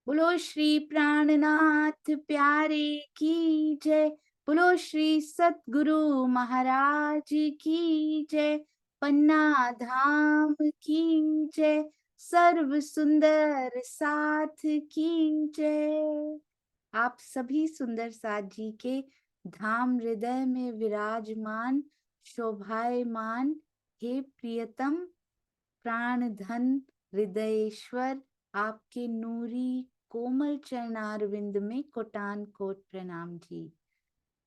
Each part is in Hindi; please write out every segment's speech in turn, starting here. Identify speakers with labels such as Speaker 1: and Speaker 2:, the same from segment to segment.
Speaker 1: बोलो श्री प्राणनाथ प्यारे की जय। बोलो श्री सतगुरु महाराज की जय। पन्ना धाम की जय। सर्व सुंदर साथ की जय। आप सभी सुंदर साथ जी के धाम हृदय में विराजमान शोभायमान हे प्रियतम प्राण धन हृदयेश्वर, आपके नूरी कोमल चरणारविंद में कोटान कोट प्रणाम जी।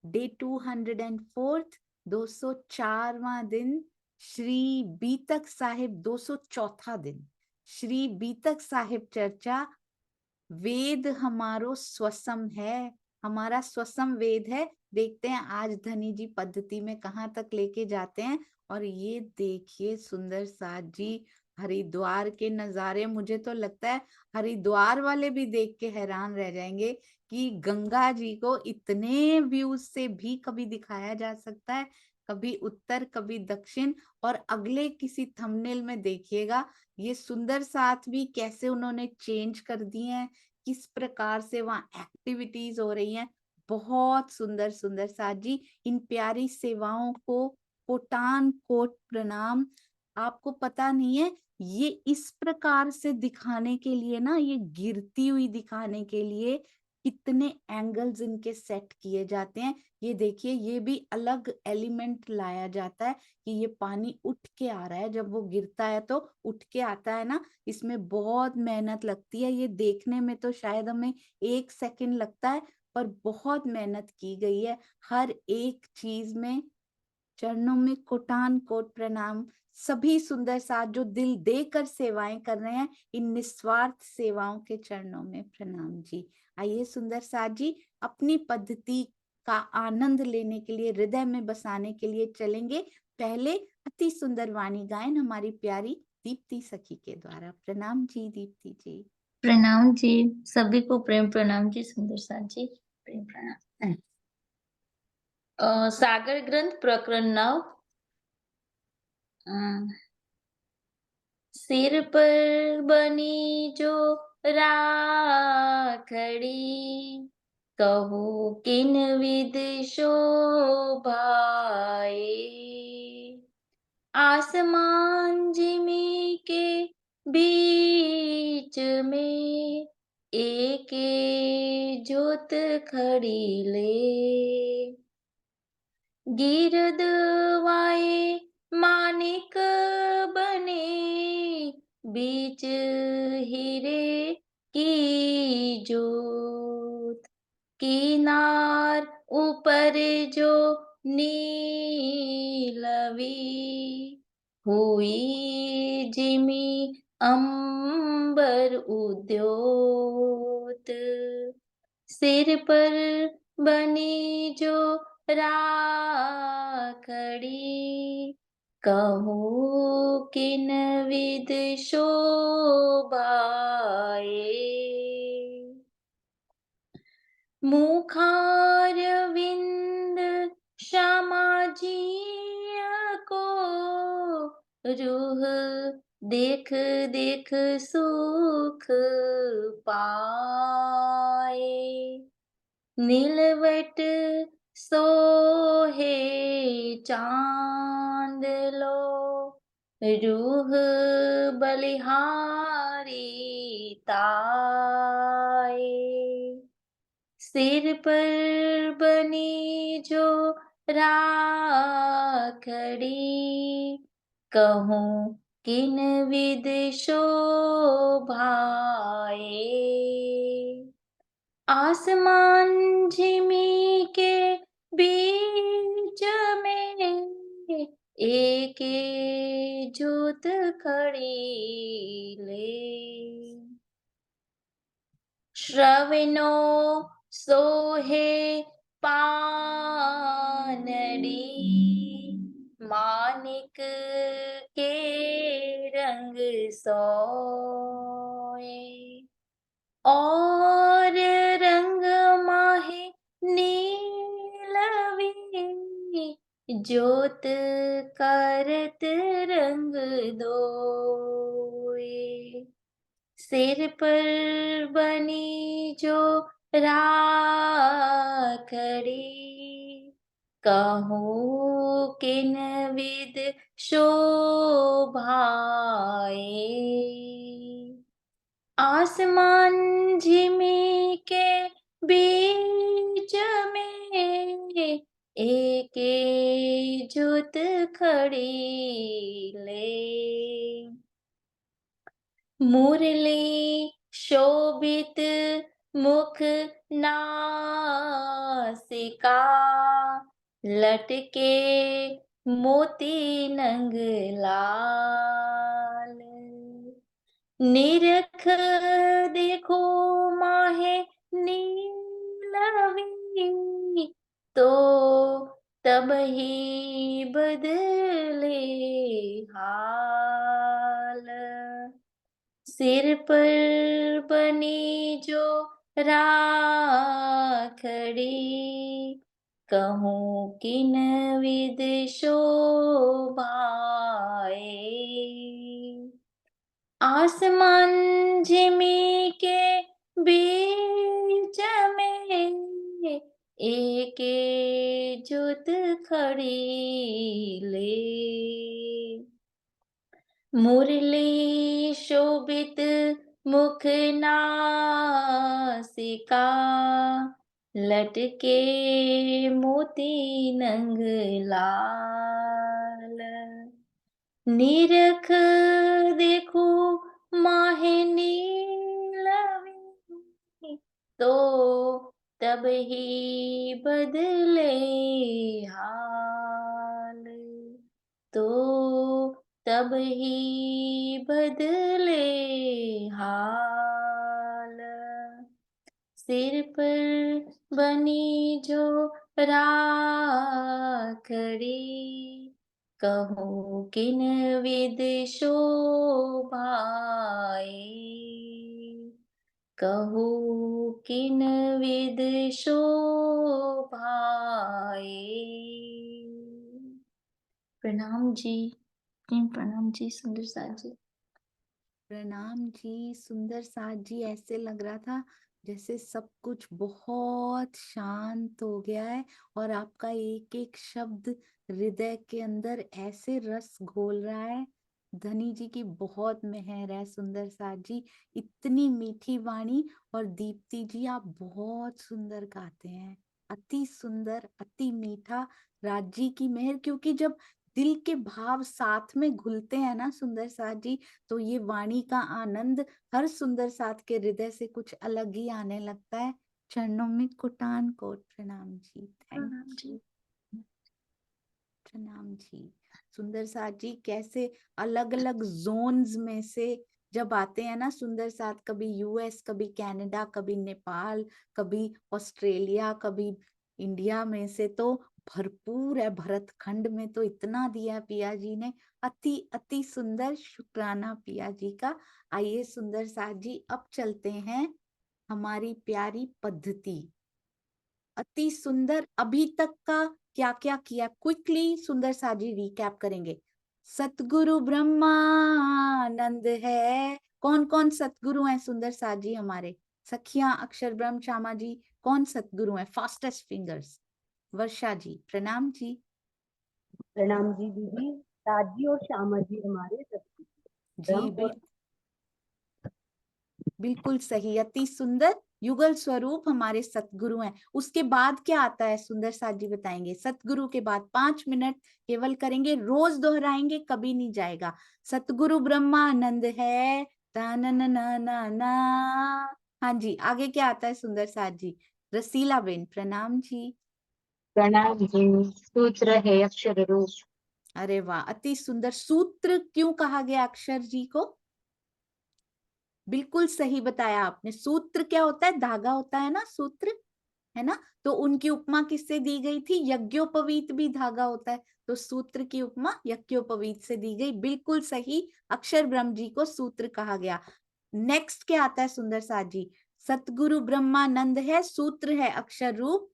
Speaker 1: डे 204, 204वां दिन, श्री बीतक साहिब 204वां दिन, श्री बीतक साहिब चर्चा। वेद हमारो स्वसम है, हमारा स्वसम वेद है। देखते हैं आज धनी जी पद्धति में कहाँ तक लेके जाते हैं। और ये देखिए सुंदर साथ जी, हरिद्वार के नजारे, मुझे तो लगता है हरिद्वार वाले भी देख के हैरान रह जाएंगे कि गंगा जी को इतने व्यूज से भी कभी दिखाया जा सकता है, कभी उत्तर कभी दक्षिण। और अगले किसी थंबनेल में देखिएगा ये सुंदर साथ भी कैसे उन्होंने चेंज कर दिए हैं, किस प्रकार से वहाँ एक्टिविटीज हो रही हैं। बहुत सुंदर सुंदर साथ जी, इन प्यारी सेवाओं को कोटान कोट प्रणाम। आपको पता नहीं है ये इस प्रकार से दिखाने के लिए ना, ये गिरती हुई दिखाने के लिए कितने एंगल्स इनके सेट किए जाते हैं। ये देखिए ये भी अलग एलिमेंट लाया जाता है कि ये पानी उठ के आ रहा है, जब वो गिरता है तो उठ के आता है ना। इसमें बहुत मेहनत लगती है, ये देखने में तो शायद हमें 1 सेकंड लगता है, पर बहुत मेहनत की गई है हर एक चीज में। चरणों में कोटान कोट प्रणाम। सभी सुंदर साथ जो दिल देकर सेवाएं कर रहे हैं, इन निस्वार्थ सेवाओं के चरणों में प्रणाम जी। आइए सुंदर साथ जी, अपनी पद्धति का आनंद लेने के लिए, हृदय में बसाने के लिए चलेंगे। पहले अति सुंदर वाणी गायन हमारी प्यारी दीप्ति सखी के द्वारा। प्रणाम जी दीप्ति जी।
Speaker 2: प्रणाम जी, सभी को प्रेम प्रणाम जी। सुंदर साथ जी, प्रेम प्रणाम। सागर ग्रंथ प्रकरण 9। सिर पर बनी जो राखड़ी, कहू किन विध शोभाए। आसमान जिमी के बीच में, एक जोत खड़ी ले। गिरदवाए मानिक बने, बीच हीरे की जोत। किनार ऊपर जो नीलवी, हुई जिमी अंबर उद्योत। सिर पर बनी जो राखड़ी, कहूँ किन विध शोभाए। मुखार विंद श्यामा जी को, रूह देख देख सुख पाए। नीलवट सोहे चांद लो, रूह बलिहारी ताए। सिर पर बनी जो राखड़ी, कहूँ किन विध शोभाए। आसमान झिमी के बीच में, एक जोत खड़ी ले। श्रवणो सोहे पानड़ी, मानिक के रंग सोए। और रंग माहे नीलवी, जोत करत रंग दोए। सिर पर बनी जो राखड़ी, कहूँ किन विध शोभाए। आसमान झिमी के बीच में एक जुत खड़ी ले। मुरली शोभित मुख नासिका, लटके मोती नंग लाल। निरख देखो माहे नीलवी, तो तब ही बदले हाल। सिर पर बनी जो राखड़ी, कहूँ किन विध शोभाए। आसमान झिमी के बीच में एक जुत खड़ी ले। मुरली शोभित मुख नासिका, लटके मोती नंग लाल। निरख देखो माहे नीलवी, तो तब ही बदले हाल। तो तब ही बदले हाल। सिर पर बनी जो राखड़ी, कहूँ किन विध शोभाए। कहूँ किन विध शोभाए। प्रणाम जी। प्रणाम जी सुंदर साथ जी।
Speaker 1: प्रणाम जी सुंदर साथ जी। ऐसे लग रहा था जैसे सब कुछ बहुत शांत हो गया है और आपका एक एक शब्द हृदय के अंदर ऐसे रस घोल रहा है। धनी जी की बहुत मेहर है सुंदर साथ जी, इतनी मीठी वाणी। और दीप्ति जी आप बहुत सुंदर गाते हैं, अति सुंदर अति मीठा। राज जी की मेहर, क्योंकि जब दिल के भाव साथ में घुलते हैं ना सुंदर साथ जी, तो ये वाणी का आनंद हर सुंदर साथ के हृदय से कुछ अलग ही आने लगता है। चरणों में कोटान कोट प्रणाम जी। थैंक
Speaker 2: प्रणाम जी।
Speaker 1: यू। प्रणाम जी। सुंदर साथ जी कैसे अलग अलग जोन्स में से जब आते हैं ना सुंदर साथ, कभी यूएस, कभी कनाडा, कभी नेपाल, कभी ऑस्ट्रेलिया, कभी इंडिया में से, तो भरपूर है। भरतखंड में तो इतना दिया पिया जी ने, अति अति सुंदर। शुक्राना पिया जी का। आइए सुंदर साथ जी अब चलते हैं हमारी प्यारी पद्धति। अति सुंदर। अभी तक का क्या क्या किया, क्विकली सुंदर साजी रिकैप करेंगे। सतगुरु ब्रह्मानंद है। कौन कौन सतगुरु हैं सुंदर साजी हमारे? सखियां अक्षर ब्रह्म श्यामा जी कौन सतगुरु हैं? Fastest fingers. वर्षा जी प्रणाम जी।
Speaker 3: प्रणाम जी दीदी। ताज जी और श्यामा जी हमारे
Speaker 1: जी बिल्कुल सही, अति सुंदर। युगल स्वरूप हमारे सतगुरु हैं। उसके बाद क्या आता है सुंदर साथ जी बताएंगे। सतगुरु के बाद 5 मिनट केवल करेंगे, रोज दोहराएंगे, कभी नहीं जाएगा। सतगुरु ब्रह्मानंद है, ता ना ना ना ना ना। हाँ जी, आगे क्या आता है सुंदर साथ जी? रसीला बेन प्रणाम जी।
Speaker 3: प्रणाम जी। सूत्र है अक्षर रूप।
Speaker 1: अरे वाह, अति सुंदर। सूत्र क्यों कहा गया अक्षर जी को? बिल्कुल सही बताया आपने। सूत्र क्या होता है? धागा होता है ना सूत्र, है ना? तो उनकी उपमा किससे दी गई थी? यज्ञोपवीत भी धागा होता है, तो सूत्र की उपमा यज्ञोपवीत से दी गई। बिल्कुल सही, अक्षर ब्रह्म जी को सूत्र कहा गया। नेक्स्ट क्या आता है सुंदर साथ जी? सतगुरु ब्रह्मानंद है, सूत्र है अक्षर रूप।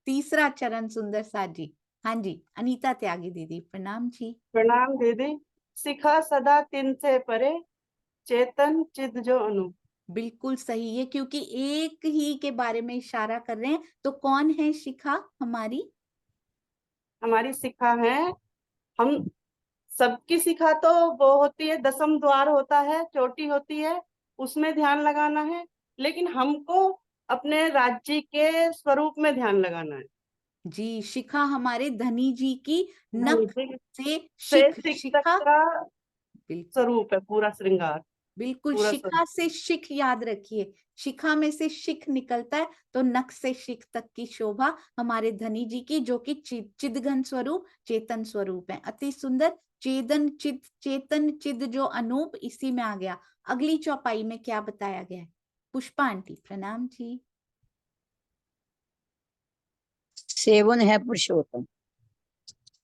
Speaker 1: तीसरा चरण सुंदर साथ जी। हाँ जी, अनीता त्यागी दीदी प्रणाम जी।
Speaker 4: प्रणाम दीदी। सिखा सदा तिन से परे, चेतन चिद जो अनु।
Speaker 1: बिल्कुल सही। ये क्योंकि एक ही के बारे में इशारा कर रहे हैं, तो कौन है शिखा हमारी?
Speaker 4: हमारी शिखा है, हम सबकी शिखा तो वो होती है, दसम द्वार होता है, चोटी होती है, उसमें ध्यान लगाना है, लेकिन हमको अपने राज्य के स्वरूप में ध्यान लगाना है।
Speaker 1: जी, शिखा हमारे धनी जी की नख
Speaker 4: धनी जी
Speaker 1: से
Speaker 4: से
Speaker 1: शिख,
Speaker 4: सिख तक
Speaker 1: शिखा
Speaker 4: का
Speaker 1: बिल्कुल
Speaker 4: स्वरूप है, पूरा श्रृंगार,
Speaker 1: बिल्कुल।
Speaker 4: पूरा
Speaker 1: शिखा
Speaker 4: स्वरूप।
Speaker 1: से शिख याद रखिए, शिखा में से शिख निकलता है, तो नख से शिख तक की शोभा हमारे धनी जी की, जो कि चिदघन स्वरूप, चेतन स्वरूप है। अति सुंदर। चेतन चिद जो अनूप, इसी में आ गया। अगली चौपाई में क्या बताया गया है? पुष्पा आंटी प्रणाम जी।
Speaker 5: सेवन है पुरुषोत्तम।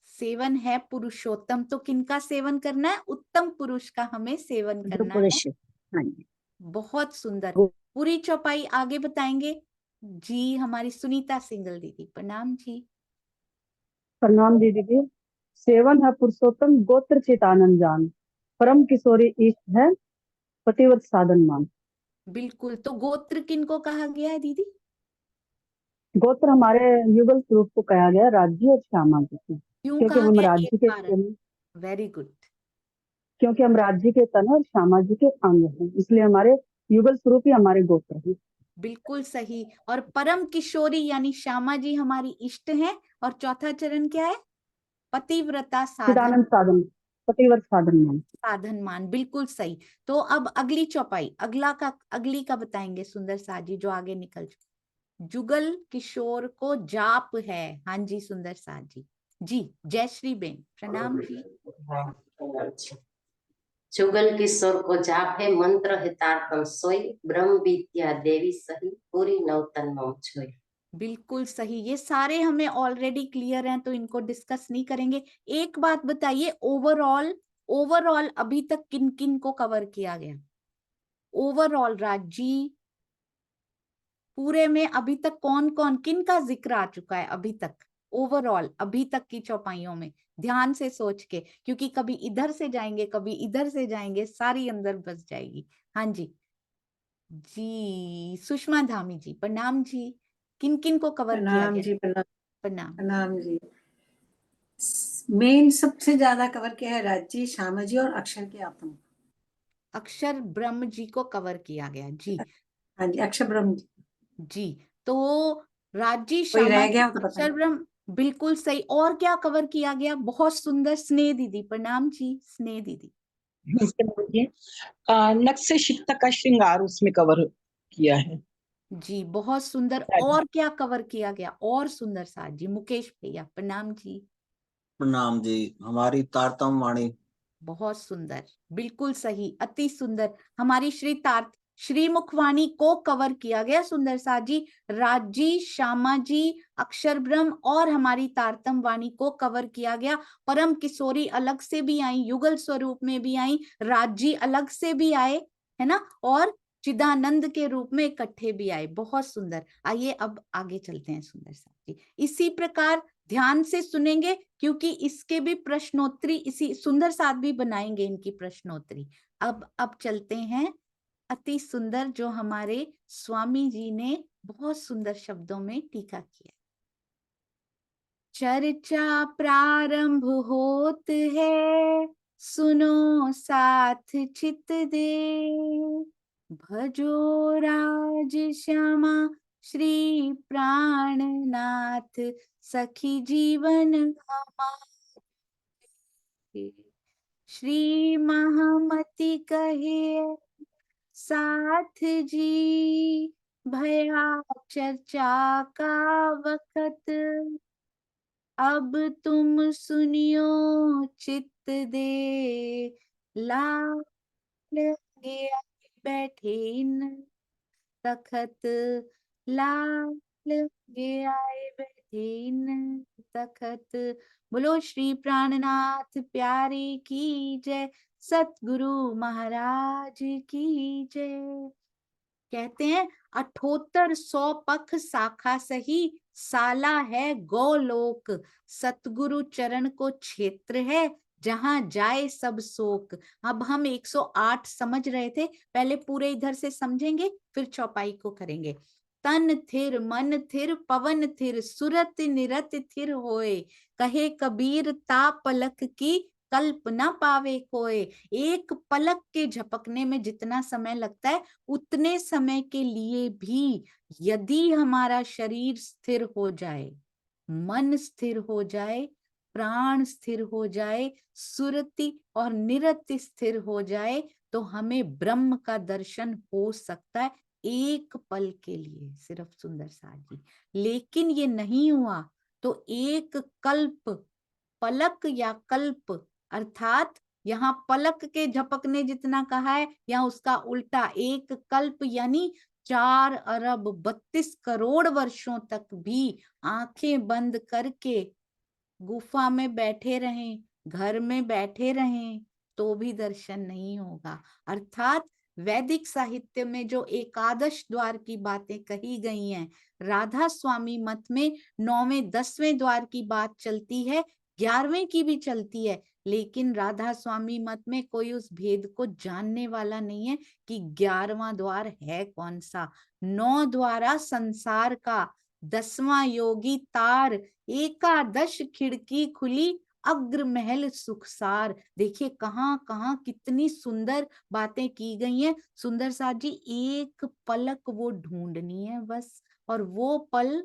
Speaker 1: सेवन है पुरुषोत्तम, तो किनका सेवन करना है? उत्तम पुरुष का हमें सेवन
Speaker 5: जो
Speaker 1: करना है।
Speaker 5: पुरुष, हाँ जी।
Speaker 1: बहुत सुंदर।
Speaker 5: वो-
Speaker 1: पूरी चौपाई आगे बताएंगे जी हमारी सुनीता सिंगल दीदी प्रणाम जी।
Speaker 3: प्रणाम दीदी। सेवन है पुरुषोत्तम, गोत्र चितानंद जान, परम किशोरी इष्ट है, पतिव्रत साधन मान।
Speaker 1: बिल्कुल। तो गोत्र किनको कहा गया है दीदी?
Speaker 3: गोत्र हमारे युगल स्वरूप को कहा गया, राज्य और श्यामा जी को।
Speaker 1: क्यों
Speaker 3: क्योंकि
Speaker 1: कहा
Speaker 3: हम
Speaker 1: गया?
Speaker 3: राज्य
Speaker 1: एक
Speaker 3: के
Speaker 1: कारण।
Speaker 3: तन,
Speaker 1: वेरी गुड।
Speaker 3: क्योंकि हम राज्य के तन और श्यामा जी के अंग हैं, इसलिए हमारे युगल स्वरूप ही हमारे गोत्र है।
Speaker 1: बिल्कुल सही। और परम किशोरी यानी श्यामा जी हमारी इष्ट हैं। और चौथा चरण क्या है? पतिव्रता
Speaker 3: चिदानंद साधन, पतिव्रत साधन मान।
Speaker 1: साधन मान। बिल्कुल सही। तो अब अगली चौपाई, अगली का बताएंगे सुंदर साथ जी, जो आगे निकल चुके। जुगल किशोर को जाप है। हाँ जी सुंदर साथ जी। जी जय श्री बेन प्रणाम जी।
Speaker 6: जुगल किशोर को जाप है, मंत्र है तारतम सोई, ब्रह्म विद्या देवी सही, पूरी नवतन मम छोई।
Speaker 1: बिल्कुल सही। ये सारे हमें ऑलरेडी क्लियर हैं, तो इनको डिस्कस नहीं करेंगे। एक बात बताइए, ओवरऑल अभी तक किन किन को कवर किया गया? ओवरऑल राजी पूरे में अभी तक कौन कौन, किन का जिक्र आ चुका है अभी तक? ओवरऑल अभी तक की चौपाइयों में ध्यान से सोच के, क्योंकि कभी इधर से जाएंगे कभी इधर से जाएंगे, सारी अंदर बस जाएगी। हाँ जी जी सुषमा धामी जी प्रणाम जी। किन किन को कवर किया
Speaker 7: प्रणाम
Speaker 1: गया?
Speaker 7: जी, प्रणाम
Speaker 1: प्रणाम।
Speaker 7: प्रणाम जी। मेन सबसे ज्यादा कवर किया है राज्य, श्यामा जी और अक्षर के आत्मा।
Speaker 1: अक्षर ब्रह्म जी को कवर किया गया जी।
Speaker 7: हाँ जी, अक्षर ब्रह्म जी।
Speaker 1: जी तो राजी
Speaker 7: कोई
Speaker 1: श्यामा
Speaker 7: रह
Speaker 1: जी,
Speaker 7: गया हो तो
Speaker 1: अक्षर
Speaker 7: बताइए।
Speaker 1: ब्रह्म, बिल्कुल सही। और क्या कवर किया गया? बहुत सुंदर। स्नेह दीदी प्रणाम जी। स्नेह दीदी
Speaker 5: नक्श शिख तक का श्रृंगार उसमें कवर किया है।
Speaker 1: जी बहुत सुंदर। और क्या कवर किया गया? और सुंदर साथ जी। मुकेश भैया प्रणाम जी।
Speaker 8: प्रणाम जी, हमारी तारतम वाणी।
Speaker 1: बहुत सुंदर। बिल्कुल सही। अति सुंदर। हमारी श्री मुखवाणी को कवर किया गया सुंदर साथ जी। राजी, श्यामा जी, अक्षर ब्रह्म और हमारी तारतम वाणी को कवर किया गया। परम किशोरी अलग से भी आई, युगल स्वरूप में भी आई, राजी अलग से भी आए, है ना, और चिदानंद के रूप में इकट्ठे भी आए। बहुत सुंदर। आइए अब आगे चलते हैं सुंदर साथ जी। इसी प्रकार ध्यान से सुनेंगे, क्योंकि इसके भी प्रश्नोत्तरी, इसी सुंदर साथ भी बनाएंगे इनकी प्रश्नोत्तरी। अब चलते हैं अति सुंदर, जो हमारे स्वामी जी ने बहुत सुंदर शब्दों में टीका किया। चर्चा प्रारंभ होत है, सुनो साथ चित दे, भजो राज श्यामा श्री प्राणनाथ, सखी जीवन हमारे, श्री महामति कहे साथ जी, भया चर्चा का वक्त, अब तुम सुनियो चित्त दे, लाल गया बैठे इन तखत, लाल गया बैठे इन तखत। बोलो श्री प्राणनाथ प्यारे की जय, सतगुरु महाराज की जय। कहते हैं 7800 पख शाखा सही, साला है गोलोक, सतगुरु चरण को क्षेत्र है, जहां जाए सब शोक। अब हम 108 समझ रहे थे, पहले पूरे इधर से समझेंगे फिर चौपाई को करेंगे। तन थिर मन थिर पवन थिर सुरत निरत थिर होए, कहे कबीर ता पलक की कल्प ना पावे कोय। एक पलक के झपकने में जितना समय लगता है उतने समय के लिए भी यदि हमारा शरीर स्थिर हो जाए, मन स्थिर हो जाए, प्राण स्थिर हो जाए, सुरति और निरति स्थिर हो जाए, तो हमें ब्रह्म का दर्शन हो सकता है एक पल के लिए सिर्फ, सुंदर साथ जी। लेकिन ये नहीं हुआ तो एक कल्प, पलक या कल्प, अर्थात यहाँ पलक के झपकने जितना कहा है, या उसका उल्टा एक कल्प यानी 4 अरब 32 करोड़ वर्षों तक भी आंखें बंद करके गुफा में बैठे रहें, घर में बैठे रहें, तो भी दर्शन नहीं होगा। अर्थात वैदिक साहित्य में जो एकादश द्वार की बातें कही गई हैं, राधा स्वामी मत में 9वें 10वें द्वार की बात चलती है, 11वें की भी चलती है, लेकिन राधा स्वामी मत में कोई उस भेद को जानने वाला नहीं है कि 11वां द्वार है कौन सा। 9 द्वारा संसार का, 10वां योगी तार, एकादश खिड़की खुली अग्र महल सुखसार। देखिए कहाँ कहाँ कितनी सुंदर बातें की गई हैं। सुंदर साथ जी, एक पलक वो ढूंढनी है बस, और वो पल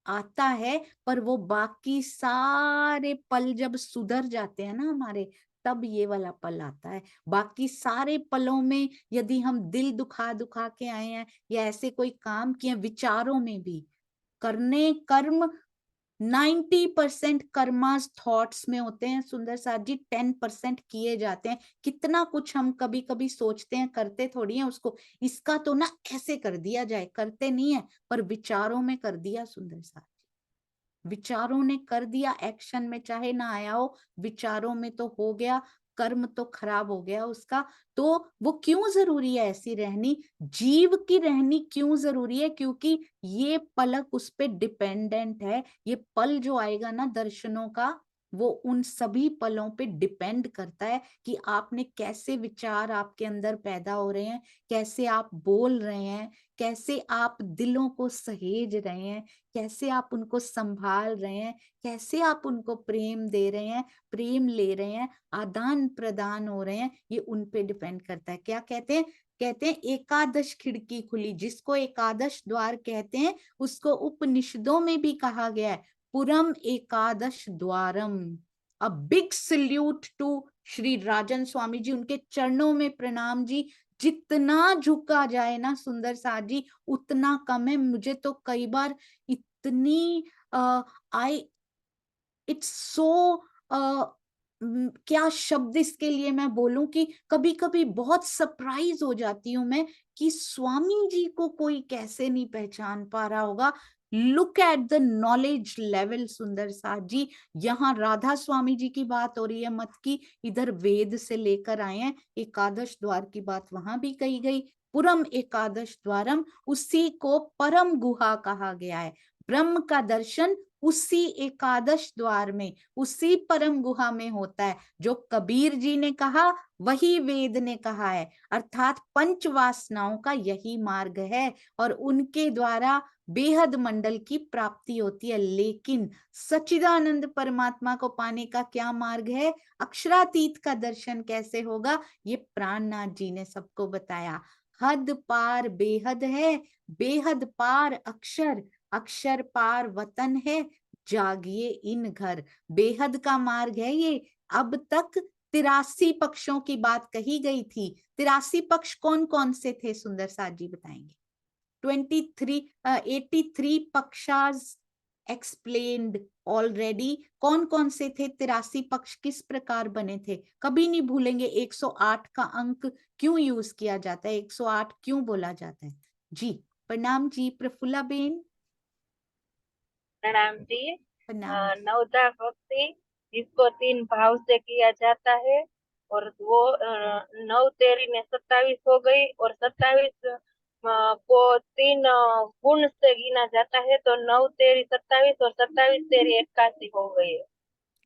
Speaker 1: आता है, पर वो बाकी सारे पल जब सुधर जाते हैं ना हमारे, तब ये वाला पल आता है। बाकी सारे पलों में यदि हम दिल दुखा दुखा के आए हैं या ऐसे कोई काम किए, विचारों में भी करने कर्म 90% कर्मास थॉट्स में होते हैं सुंदर साथ जी, 10% किए जाते हैं। कितना कुछ हम कभी कभी सोचते हैं, करते थोड़ी हैं उसको, इसका तो ना ऐसे कर दिया जाए, करते नहीं है, पर विचारों में कर दिया सुंदर साथ जी, विचारों ने कर दिया, एक्शन में चाहे ना आया हो, विचारों में तो हो गया, कर्म तो खराब हो गया उसका। तो वो क्यों जरूरी है ऐसी रहनी, जीव की रहनी क्यों जरूरी है? क्योंकि ये पलक उस पे डिपेंडेंट है। ये पल जो आएगा ना दर्शनों का, वो उन सभी पलों पे डिपेंड करता है कि आपने कैसे विचार आपके अंदर पैदा हो रहे हैं, कैसे आप बोल रहे हैं, कैसे आप दिलों को सहेज रहे हैं, कैसे आप उनको संभाल रहे हैं, कैसे आप उनको प्रेम दे रहे हैं, प्रेम ले रहे हैं, आदान प्रदान हो रहे हैं, ये उन पे डिपेंड करता है। क्या कहते हैं? कहते हैं एकादश खिड़की खुली। जिसको एकादश द्वार कहते हैं उसको उपनिषदों में भी कहा गया है पुरम एकादश द्वारम। A big salute to Shri Rajan Swami ji, उनके चरणों में प्रणाम जी। जितना झुका जाए ना सुंदर साथ जी उतना कम है। मुझे तो कई बार इतनी आई इट्स सो क्या शब्द इसके लिए मैं बोलूं कि कभी कभी बहुत सरप्राइज हो जाती हूं मैं कि स्वामी जी को कोई कैसे नहीं पहचान पा रहा होगा। Look at the knowledge level सुंदर साथ जी। यहाँ राधा स्वामी जी की बात हो रही है मत की, इधर वेद से लेकर आए हैं, एकादश द्वार की बात वहां भी कही गई। पुरम एकादश द्वारम, उसी को परम गुहा कहा गया है। ब्रह्म का दर्शन उसी एकादश द्वार में, उसी परम गुहा में होता है। जो कबीर जी ने कहा वही वेद ने कहा है, अर्थात पंच वासनाओं का यही मार्ग है और उनके द्वारा बेहद मंडल की प्राप्ति होती है। लेकिन सच्चिदानंद परमात्मा को पाने का क्या मार्ग है? अक्षरातीत का दर्शन कैसे होगा? ये प्राणनाथ जी ने सबको बताया। हद पार बेहद है, बेहद पार अक्षर, अक्षर पार वतन है, जागिए इन घर। बेहद का मार्ग है ये। अब तक 83 पक्षों की बात कही गई थी। 83 पक्ष कौन कौन से थे सुंदर साथ जी बताएंगे? 83 पक्षास एक्सप्लेन्ड ऑलरेडी। कौन कौन से थे 83 पक्ष, किस प्रकार बने थे? कभी नहीं भूलेंगे 108 का अंक क्यों यूज किया जाता है, 108 क्यों बोला जाता है? जी प्रणाम जी। प्रफुल्ला बेन
Speaker 9: प्रणाम जी।
Speaker 1: प्रणाम।
Speaker 9: नवदा भक्ति जिसको 3 भाव से किया जाता है और वो 9 तेरी ने 27 हो गई और 27 को 3 गुण से गिना जाता है, तो 9 तेरी 27 और 27 तेरी 81 हो गई है।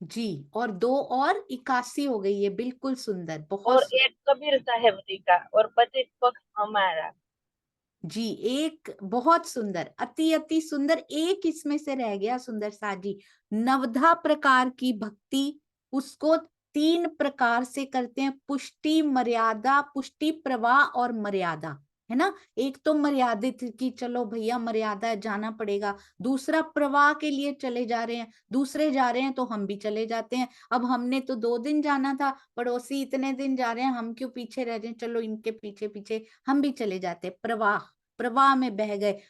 Speaker 1: जी, और 2 और 81 हो गई है, बिल्कुल सुंदर,
Speaker 9: और
Speaker 1: बहुत
Speaker 9: एक कबीर साहेब जी का और 25 पक्ष हमारा।
Speaker 1: जी, एक बहुत सुंदर, अति अति सुंदर। एक इसमें से रह गया सुंदर सा जी, नवधा प्रकार की भक्ति, उसको 3 प्रकार से करते हैं, पुष्टि, मर्यादा, पुष्टि, प्रवाह और मर्यादा, है ना। एक तो मर्यादित कि चलो भैया मर्यादा जाना पड़ेगा, दूसरा प्रवाह के लिए चले जा रहे हैं, दूसरे जा रहे हैं तो हम भी चले जाते हैं। अब हमने तो 2 दिन जाना था, पड़ोसी इतने दिन जा रहे हैं, हम क्यों पीछे रह जाएं, चलो इनके पीछे पीछे हम भी चले जाते हैं। प्रवाह, प्रवाह में बह गए।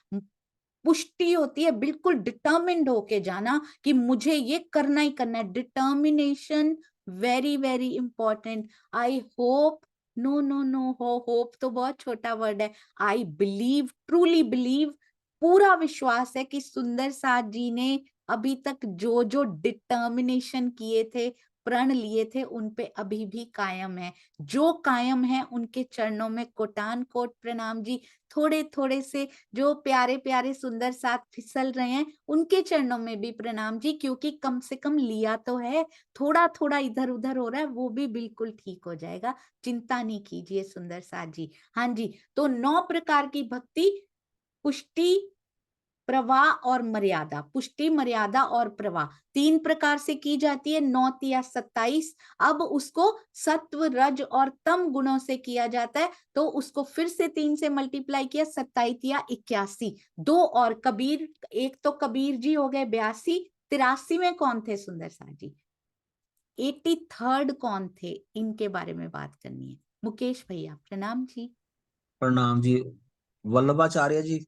Speaker 1: पुष्टि होती है बिल्कुल डिटर्मिन्ड होके जाना कि मुझे ये करना ही करना है, determination, very very important. I hope, no no no, hope तो बहुत छोटा वर्ड है। आई बिलीव, ट्रूली बिलीव, पूरा विश्वास है कि सुंदर साथ जी ने अभी तक जो जो डिटर्मिनेशन किए थे, प्रण लिए थे, उन पे अभी भी कायम है। जो कायम है उनके चरणों में कोटान कोट प्रणाम जी। थोड़े थोड़े से जो प्यारे प्यारे सुंदर साथ फिसल रहे हैं, उनके चरणों में भी प्रणाम जी, क्योंकि कम से कम लिया तो है। थोड़ा थोड़ा इधर उधर हो रहा है, वो भी बिल्कुल ठीक हो जाएगा, चिंता नहीं कीजिए सुंदर साथ जी। हाँ जी, तो 9 प्रकार की भक्ति, पुष्टि, प्रवाह और मर्यादा, पुष्टि, मर्यादा और प्रवाह 3 प्रकार से की जाती है, 9 या 27। अब उसको सत्व, रज और तम गुणों से किया जाता है, तो उसको फिर से 3 से मल्टीप्लाई किया, 27 या 81। 2 और कबीर, एक तो कबीर जी हो गए 82, 83 में कौन थे सुंदर सा जी, 83rd कौन थे, इनके बारे में बात करनी है। मुकेश भैया प्रणाम जी।
Speaker 8: प्रणाम जी। वल्लभाचार्य जी।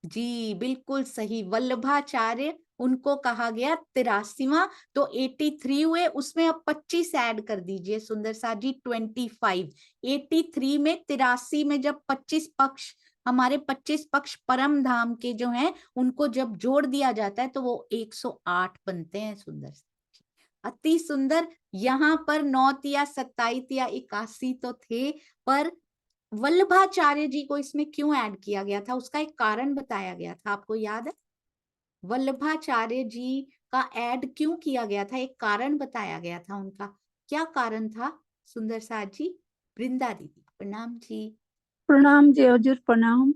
Speaker 1: जी बिल्कुल सही, वल्लभाचार्य, उनको कहा गया 83वां। तो 83 हुए, उसमें अब 25 ऐड कर दीजिए सुंदर सा जी, 25। 83 में, 83 में जब 25 पक्ष, हमारे 25 पक्ष परम धाम के जो हैं, उनको जब जोड़ दिया जाता है तो वो 108 बनते हैं सुंदर सा जी। अति सुंदर। यहाँ पर 9 या 27 या 81 तो थे, पर वल्लभाचार्य जी को इसमें क्यों ऐड किया गया था, उसका एक कारण बताया गया था, आपको याद है? वल्लभाचार्य जी का ऐड क्यों किया गया था, एक कारण बताया गया था उनका, क्या कारण था सुंदर साथ जी? वृंदा दीदी प्रणाम जी।
Speaker 10: प्रणाम जी हजूर, प्रणाम।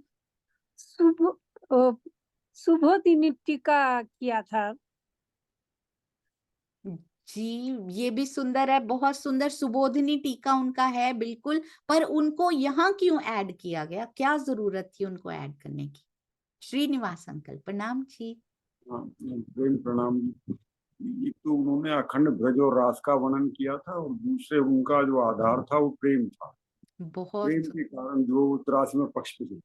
Speaker 10: शुभ शुभोदिनी टीका किया था।
Speaker 1: जी, ये भी सुंदर है, बहुत सुंदर, सुबोधिनी टीका उनका है बिल्कुल, पर उनको यहाँ क्यों ऐड किया गया, क्या जरूरत थी उनको ऐड करने की? श्रीनिवास अंकल प्रणाम जी।
Speaker 11: प्रेम प्रणाम। एक तो उन्होंने अखंड ब्रज और रास का वर्णन किया था, और दूसरे उनका जो आधार था वो प्रेम था।
Speaker 1: बहुत
Speaker 11: प्रेम के कारण जो 83वें पक्ष पे थे।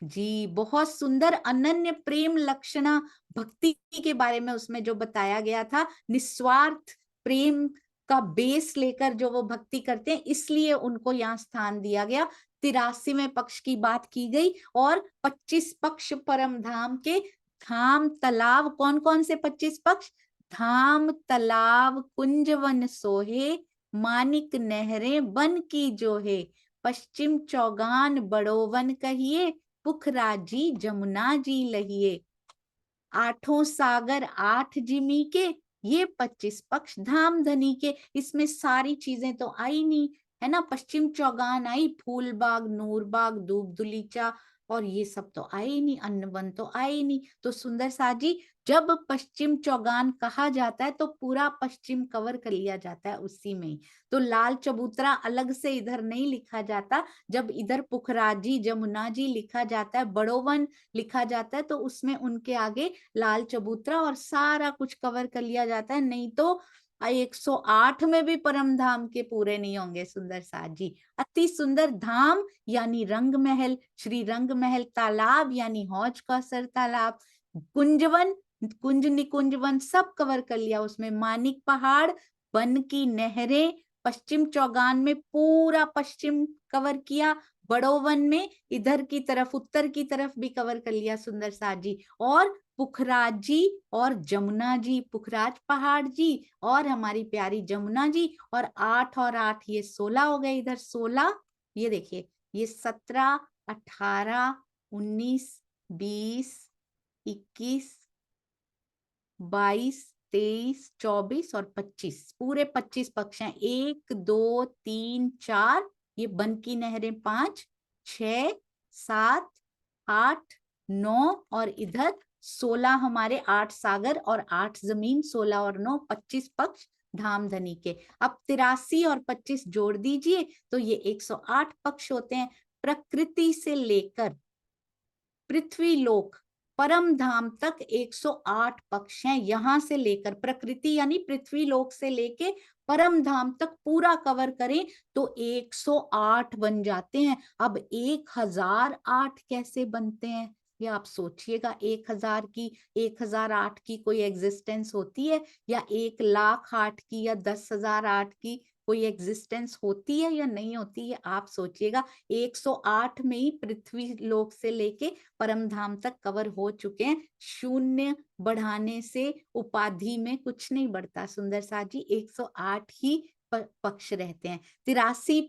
Speaker 1: जी, बहुत सुंदर, अनन्य प्रेम लक्षणा भक्ति के बारे में उसमें जो बताया गया था, निस्वार्थ प्रेम का बेस लेकर जो वो भक्ति करते हैं, इसलिए उनको यहाँ स्थान दिया गया। 83वें पक्ष की बात की गई, और 25 पक्ष परम धाम के, धाम तालाब, कौन कौन से 25 पक्ष? धाम तालाब कुंज वन सोहे, मानिक नहरें वन की जो है, पश्चिम चौगान बड़ो वन कहिए, पुखरा जी जमुना जी लहिए। 8 सागर 8 जिमी के, ये 25 पक्ष धाम धनी के। इसमें सारी चीजें तो आई नहीं, है ना। पश्चिम चौगान आई, फूलबाग, नूरबाग, दूब दुलीचा, और ये सब तो आए ही नहीं, अन्नवन तो आए ही नहीं। तो सुंदर सा जी, जब पश्चिम चौगान कहा जाता है तो पूरा पश्चिम कवर कर लिया जाता है उसी में ही। तो लाल चबूतरा अलग से इधर नहीं लिखा जाता, जब इधर पुखराजी जमुना जी लिखा जाता है, बड़ोवन लिखा जाता है, तो उसमें उनके आगे लाल चबूतरा और सारा कुछ कवर कर लिया जाता है, नहीं तो 108 में भी परम धाम के पूरे नहीं होंगे सुंदर साथ जी। अति सुंदर धाम यानी रंग महल, श्री रंग महल, तालाब यानी हौज कौसर तालाब, कुंजवन, कुंज निकुंज वन सब कवर कर लिया उसमें, मानिक पहाड़, वन की नहरें, पश्चिम चौगान में पूरा पश्चिम कवर किया, बड़ोवन में इधर की तरफ उत्तर की तरफ भी कवर कर लिया सुंदर साथ जी, और पुखराज जी और जमुना जी, पुखराज पहाड़ जी और हमारी प्यारी जमुना जी, और 8 और 8 ये 16 हो गए, इधर 16, ये देखिए, ये 17, 18, 19, 20, 21, 22, 23, 24 और 25, पूरे 25 पक्ष हैं। 1, 2, 3, 4, ये बन की नहरें 5, 6, 7, 8, 9 और इधर 16 हमारे 8 सागर और 8 जमीन, 16 और 9 25 पक्ष धामधनी के। अब 83 और 25 जोड़ दीजिए तो ये 108 पक्ष होते हैं। प्रकृति से लेकर पृथ्वी लोक परम धाम तक 108 पक्ष हैं। यहां से लेकर प्रकृति यानी पृथ्वी लोक से लेके परम धाम तक पूरा कवर करें तो 108 बन जाते हैं। अब 1008 कैसे बनते हैं ये आप सोचिएगा। 1000 की 1008 की कोई एग्जिस्टेंस होती है, या 1,00,008 की या 10,008 की कोई एग्जिस्टेंस होती है या नहीं होती है, आप सोचिएगा। 108 में ही पृथ्वी लोक से लेके परम धाम तक कवर हो चुके हैं। शून्य बढ़ाने से उपाधि में कुछ नहीं बढ़ता सुंदर साथ जी, 108 ही पक्ष रहते हैं। 83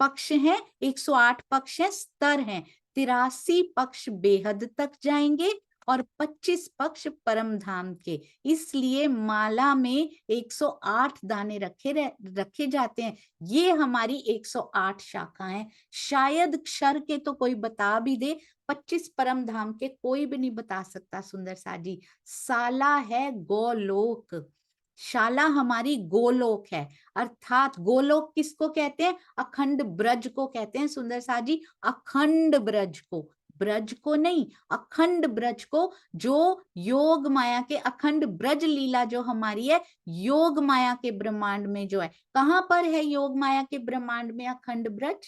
Speaker 1: पक्ष हैं, 108 पक्ष हैं, स्तर हैं। 83 पक्ष बेहद तक जाएंगे और 25 पक्ष परम धाम के। इसलिए माला में 108 दाने रखे जाते हैं। ये हमारी 108 शाखाएं। शायद क्षर के तो कोई बता भी दे, 25 परम धाम के कोई भी नहीं बता सकता सुंदर सा जी। साला है गोलोक, शाला हमारी गोलोक है। अर्थात गोलोक किसको कहते हैं? अखंड ब्रज को कहते हैं सुंदर सा जी। अखंड ब्रज को, ब्रज को नहीं, अखंड ब्रज को, जो योग माया के अखंड ब्रज लीला जो हमारी है योग माया के ब्रह्मांड में जो है। कहां पर है योग माया के ब्रह्मांड में अखंड ब्रज?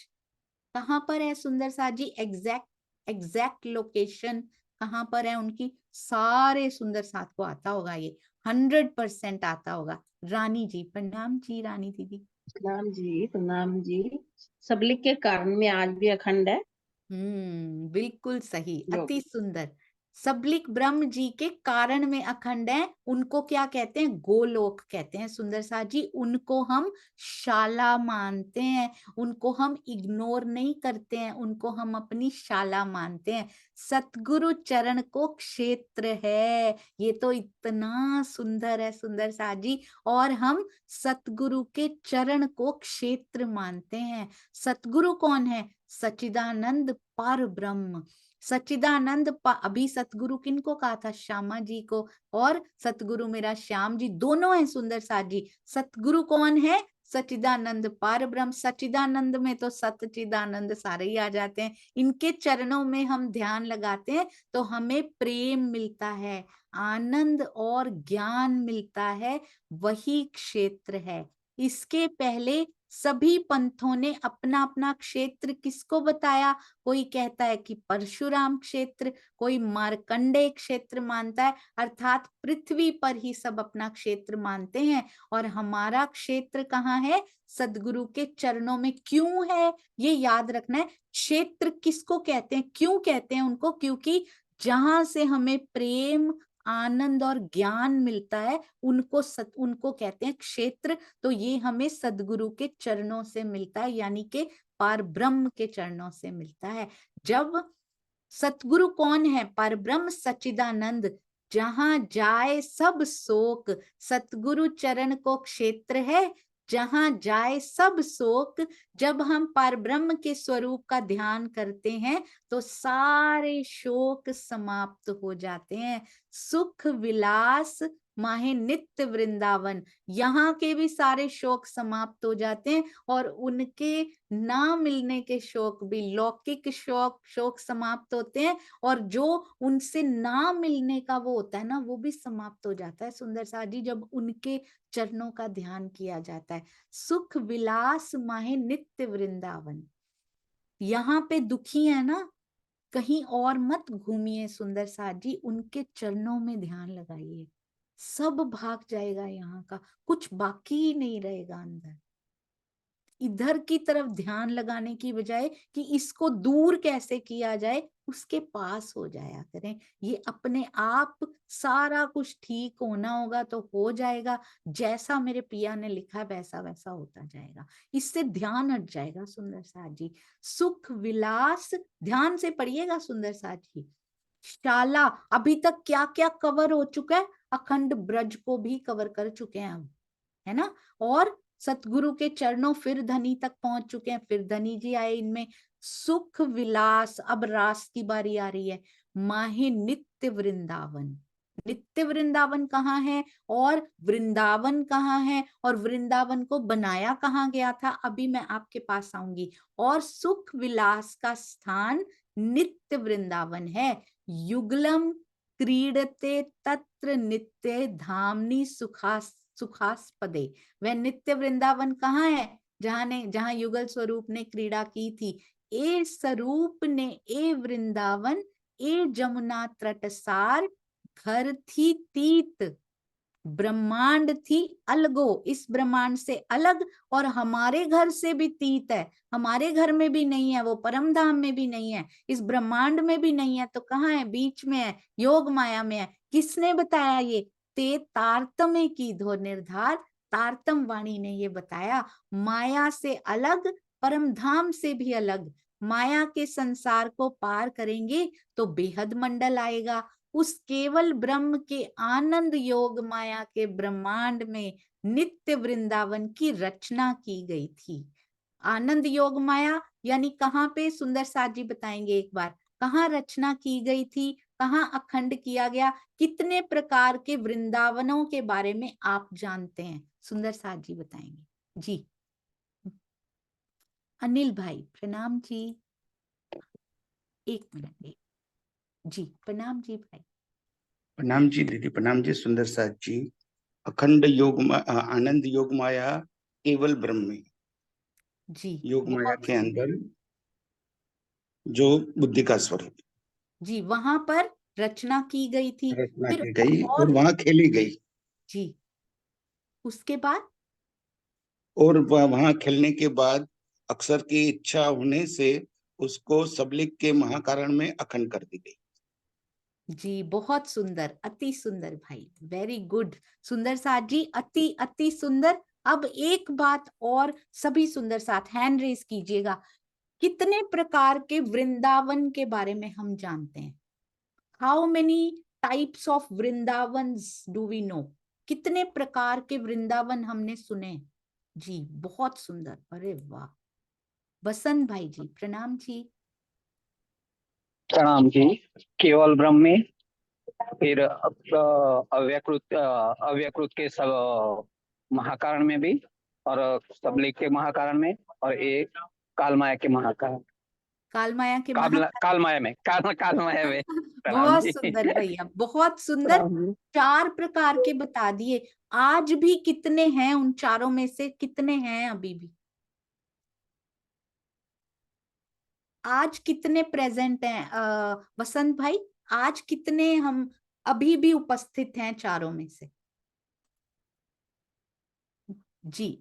Speaker 1: कहां पर है सुंदर सा जी? एग्जैक्ट लोकेशन कहां पर है उनकी? सारे सुंदर साथ को आता होगा, ये 100% आता होगा। रानी जी प्रणाम जी, रानी दीदी
Speaker 5: प्रणाम जी, प्रणाम जी। सबलिक के कारण में आज भी अखंड है।
Speaker 1: बिल्कुल सही,
Speaker 5: योग।
Speaker 1: अति सुंदर। सबलिक ब्रह्म जी के कारण में अखंड है, उनको क्या कहते हैं? गोलोक कहते हैं सुंदर सा जी। उनको हम शाला मानते हैं, उनको हम इग्नोर नहीं करते हैं, उनको हम अपनी शाला मानते हैं। सतगुरु चरण को क्षेत्र है, ये तो इतना सुंदर है सुंदर सा जी। और हम सतगुरु के चरण को क्षेत्र मानते हैं। सतगुरु कौन है? सच्चिदानंद पर ब्रह्म। सच्चिदानंद अभी सतगुरु किनको कहा था? श्यामा जी को। और सतगुरु मेरा श्याम जी दोनों हैं सुंदर साथ जी। सतगुरु कौन है? सच्चिदानंद पर ब्रह्म। सच्चिदानंद में तो सच्चिदानंद सारे ही आ जाते हैं। इनके चरणों में हम ध्यान लगाते हैं तो हमें प्रेम मिलता है, आनंद और ज्ञान मिलता है, वही क्षेत्र है। इसके पहले सभी पंथों ने अपना अपना क्षेत्र किसको बताया? कोई कहता है कि परशुराम क्षेत्र, कोई मार्कंडेय क्षेत्र मानता है, अर्थात पृथ्वी पर ही सब अपना क्षेत्र मानते हैं। और हमारा क्षेत्र कहाँ है? सदगुरु के चरणों में। क्यों है ये याद रखना है। क्षेत्र किसको कहते हैं, क्यों कहते हैं उनको? क्योंकि जहां से हमें प्रेम, आनंद और ज्ञान मिलता है उनको कहते हैं क्षेत्र। तो ये हमें सदगुरु के चरणों से मिलता है, यानी कि पार ब्रह्म के चरणों से मिलता है। जब सतगुरु कौन है? पर ब्रह्म सच्चिदानंद। जहां जाए सब शोक, सतगुरु चरण को क्षेत्र है, जहां जाए सब शोक। जब हम परब्रह्म के स्वरूप का ध्यान करते हैं तो सारे शोक समाप्त हो जाते हैं। सुख विलास माहे नित्य वृंदावन, यहाँ के भी सारे शोक समाप्त हो जाते हैं। और उनके ना मिलने के शोक भी, लौकिक शोक समाप्त होते हैं। और जो उनसे ना मिलने का वो होता है ना, वो भी समाप्त हो जाता है सुंदर सा जी, जब उनके चरणों का ध्यान किया जाता है। सुख विलास माहे नित्य वृंदावन। यहाँ पे दुखी है ना, कहीं और मत घूमिए सुंदर साथ जी, उनके चरणों में ध्यान लगाइए, सब भाग जाएगा। यहाँ का कुछ बाकी ही नहीं रहेगा अंदर। इधर की तरफ ध्यान लगाने की बजाय कि इसको दूर कैसे किया जाए, उसके पास हो जाया करें। ये अपने आप सारा कुछ ठीक होना होगा तो हो जाएगा। जैसा मेरे पिया ने लिखा वैसा वैसा होता जाएगा, इससे ध्यान हट जाएगा सुंदर साथ जी। सुख विलास, ध्यान से पढ़िएगा सुंदर साथ जी। शाला, अभी तक क्या क्या कवर हो चुका है? अखंड ब्रज को भी कवर कर चुके हैं हम, है ना। और सतगुरु के चरणों फिर धनी तक पहुंच चुके हैं, फिर धनी जी आए, इनमें सुख विलास। अब रास की बारी आ रही है। माहे नित्य वृंदावन। नित्य वृंदावन कहाँ है और वृंदावन कहाँ है और वृंदावन को बनाया कहाँ गया था, अभी मैं आपके पास आऊंगी। और सुख विलास का स्थान नित्य वृंदावन है। युगलम क्रीडते तत्र नित्य धामनी सुखास्पदे। वह नित्य वृंदावन कहाँ है, जहां युगल स्वरूप ने क्रीड़ा की थी। ए स्वरूप ने ए वृंदावन ए जमुना तटसार, घर थी तीत ब्रह्मांड थी अलगो। इस ब्रह्मांड से अलग और हमारे घर से भी तीत है। हमारे घर में भी नहीं है, वो परम धाम में भी नहीं है, इस ब्रह्मांड में भी नहीं है, तो कहाँ है, बीच में है, योग माया में है। किसने बताया ये? ते तारतम्य की धो निर्धार, तारतम वाणी ने ये बताया। माया से अलग, परम धाम से भी अलग। माया के संसार को पार करेंगे तो बेहद मंडल आएगा। उस केवल ब्रह्म के आनंद योग माया के ब्रह्मांड में नित्य वृंदावन की रचना की गई थी। आनंद योग माया यानी कहाँ पे, सुंदर साथ जी बताएंगे एक बार, कहाँ रचना की गई थी, कहाँ अखंड किया गया, कितने प्रकार के वृंदावनों के बारे में आप जानते हैं, सुंदर साथ जी बताएंगे। जी अनिल भाई प्रणाम जी, एक मिनट। जी प्रणाम जी भाई।
Speaker 12: प्रणाम जी दीदी, प्रणाम जी सुंदर साथ जी। अखंड योग आनंद योग माया केवल ब्रह्म में
Speaker 1: जी,
Speaker 12: योग माया के अंदर जो बुद्धि का स्वरूप
Speaker 1: जी, वहां पर रचना की गई थी,
Speaker 12: रचना
Speaker 1: फिर
Speaker 12: की गई और वहां खेली गई
Speaker 1: जी। उसके बाद
Speaker 12: और वहां खेलने के बाद अक्सर की इच्छा होने से उसको सबलिक के महाकारण में अखंड कर दी गई।
Speaker 1: जी बहुत सुंदर, अति सुंदर भाई, वेरी गुड सुंदर साथ जी, अति अति सुंदर। अब एक बात और, सभी सुंदर साथ हैंड रेस कीजिएगा। कितने प्रकार के वृंदावन के बारे में हम जानते हैं? How many types of Vrindavan do we know? कितने प्रकार के वृंदावन हमने सुने? जी बहुत सुंदर, अरे वाह। बसंत भाई जी प्रणाम जी।
Speaker 13: प्रणाम जी। केवल ब्रह्म में, फिर अव्यकृत के सब महाकारण में भी, और सबलिक के महाकारण में, और एक कालमाया के महाकारण,
Speaker 1: कालमाया के
Speaker 13: कालमाया में कालमाया में।
Speaker 1: बहुत सुंदर भैया, बहुत सुंदर। 4 प्रकार के बता दिए। आज भी कितने हैं उन चारों में से, कितने हैं अभी भी? आज कितने प्रेजेंट हैं वसंत भाई? आज कितने हम अभी भी उपस्थित हैं चारों में से? जी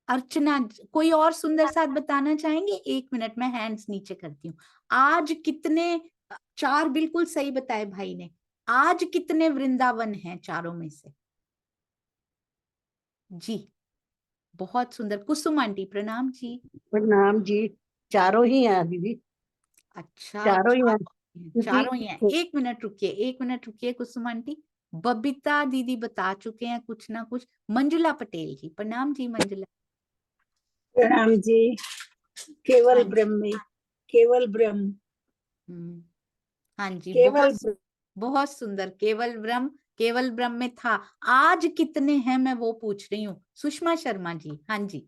Speaker 1: अर्चना, कोई और सुंदर साथ बताना चाहेंगे? 1 मिनट में हैंड्स नीचे करती हूँ। आज कितने, 4 बिल्कुल सही बताए भाई ने। आज कितने वृंदावन हैं चारों में से? जी बहुत सुंदर। कुसुम आंटी प्रणाम जी।
Speaker 5: प्रणाम जी। चारों ही हैं दीदी।
Speaker 1: अच्छा
Speaker 5: चारों ही हैं।
Speaker 1: चारों ही हैं। 1 मिनट रुकिए, 1 मिनट रुकिए कुसुम आंटी। बबीता दीदी बता चुके हैं कुछ ना कुछ। मंजुला पटेल जी प्रणाम जी। मंजुला
Speaker 10: प्रणाम जी। केवल ब्रह्म में, केवल ब्रह्म,
Speaker 1: हाँ जी
Speaker 10: केवल
Speaker 1: बहुत सुंदर। केवल ब्रह्म, केवल ब्रह्म में था। आज कितने हैं मैं वो पूछ रही हूँ। सुषमा शर्मा जी हाँ जी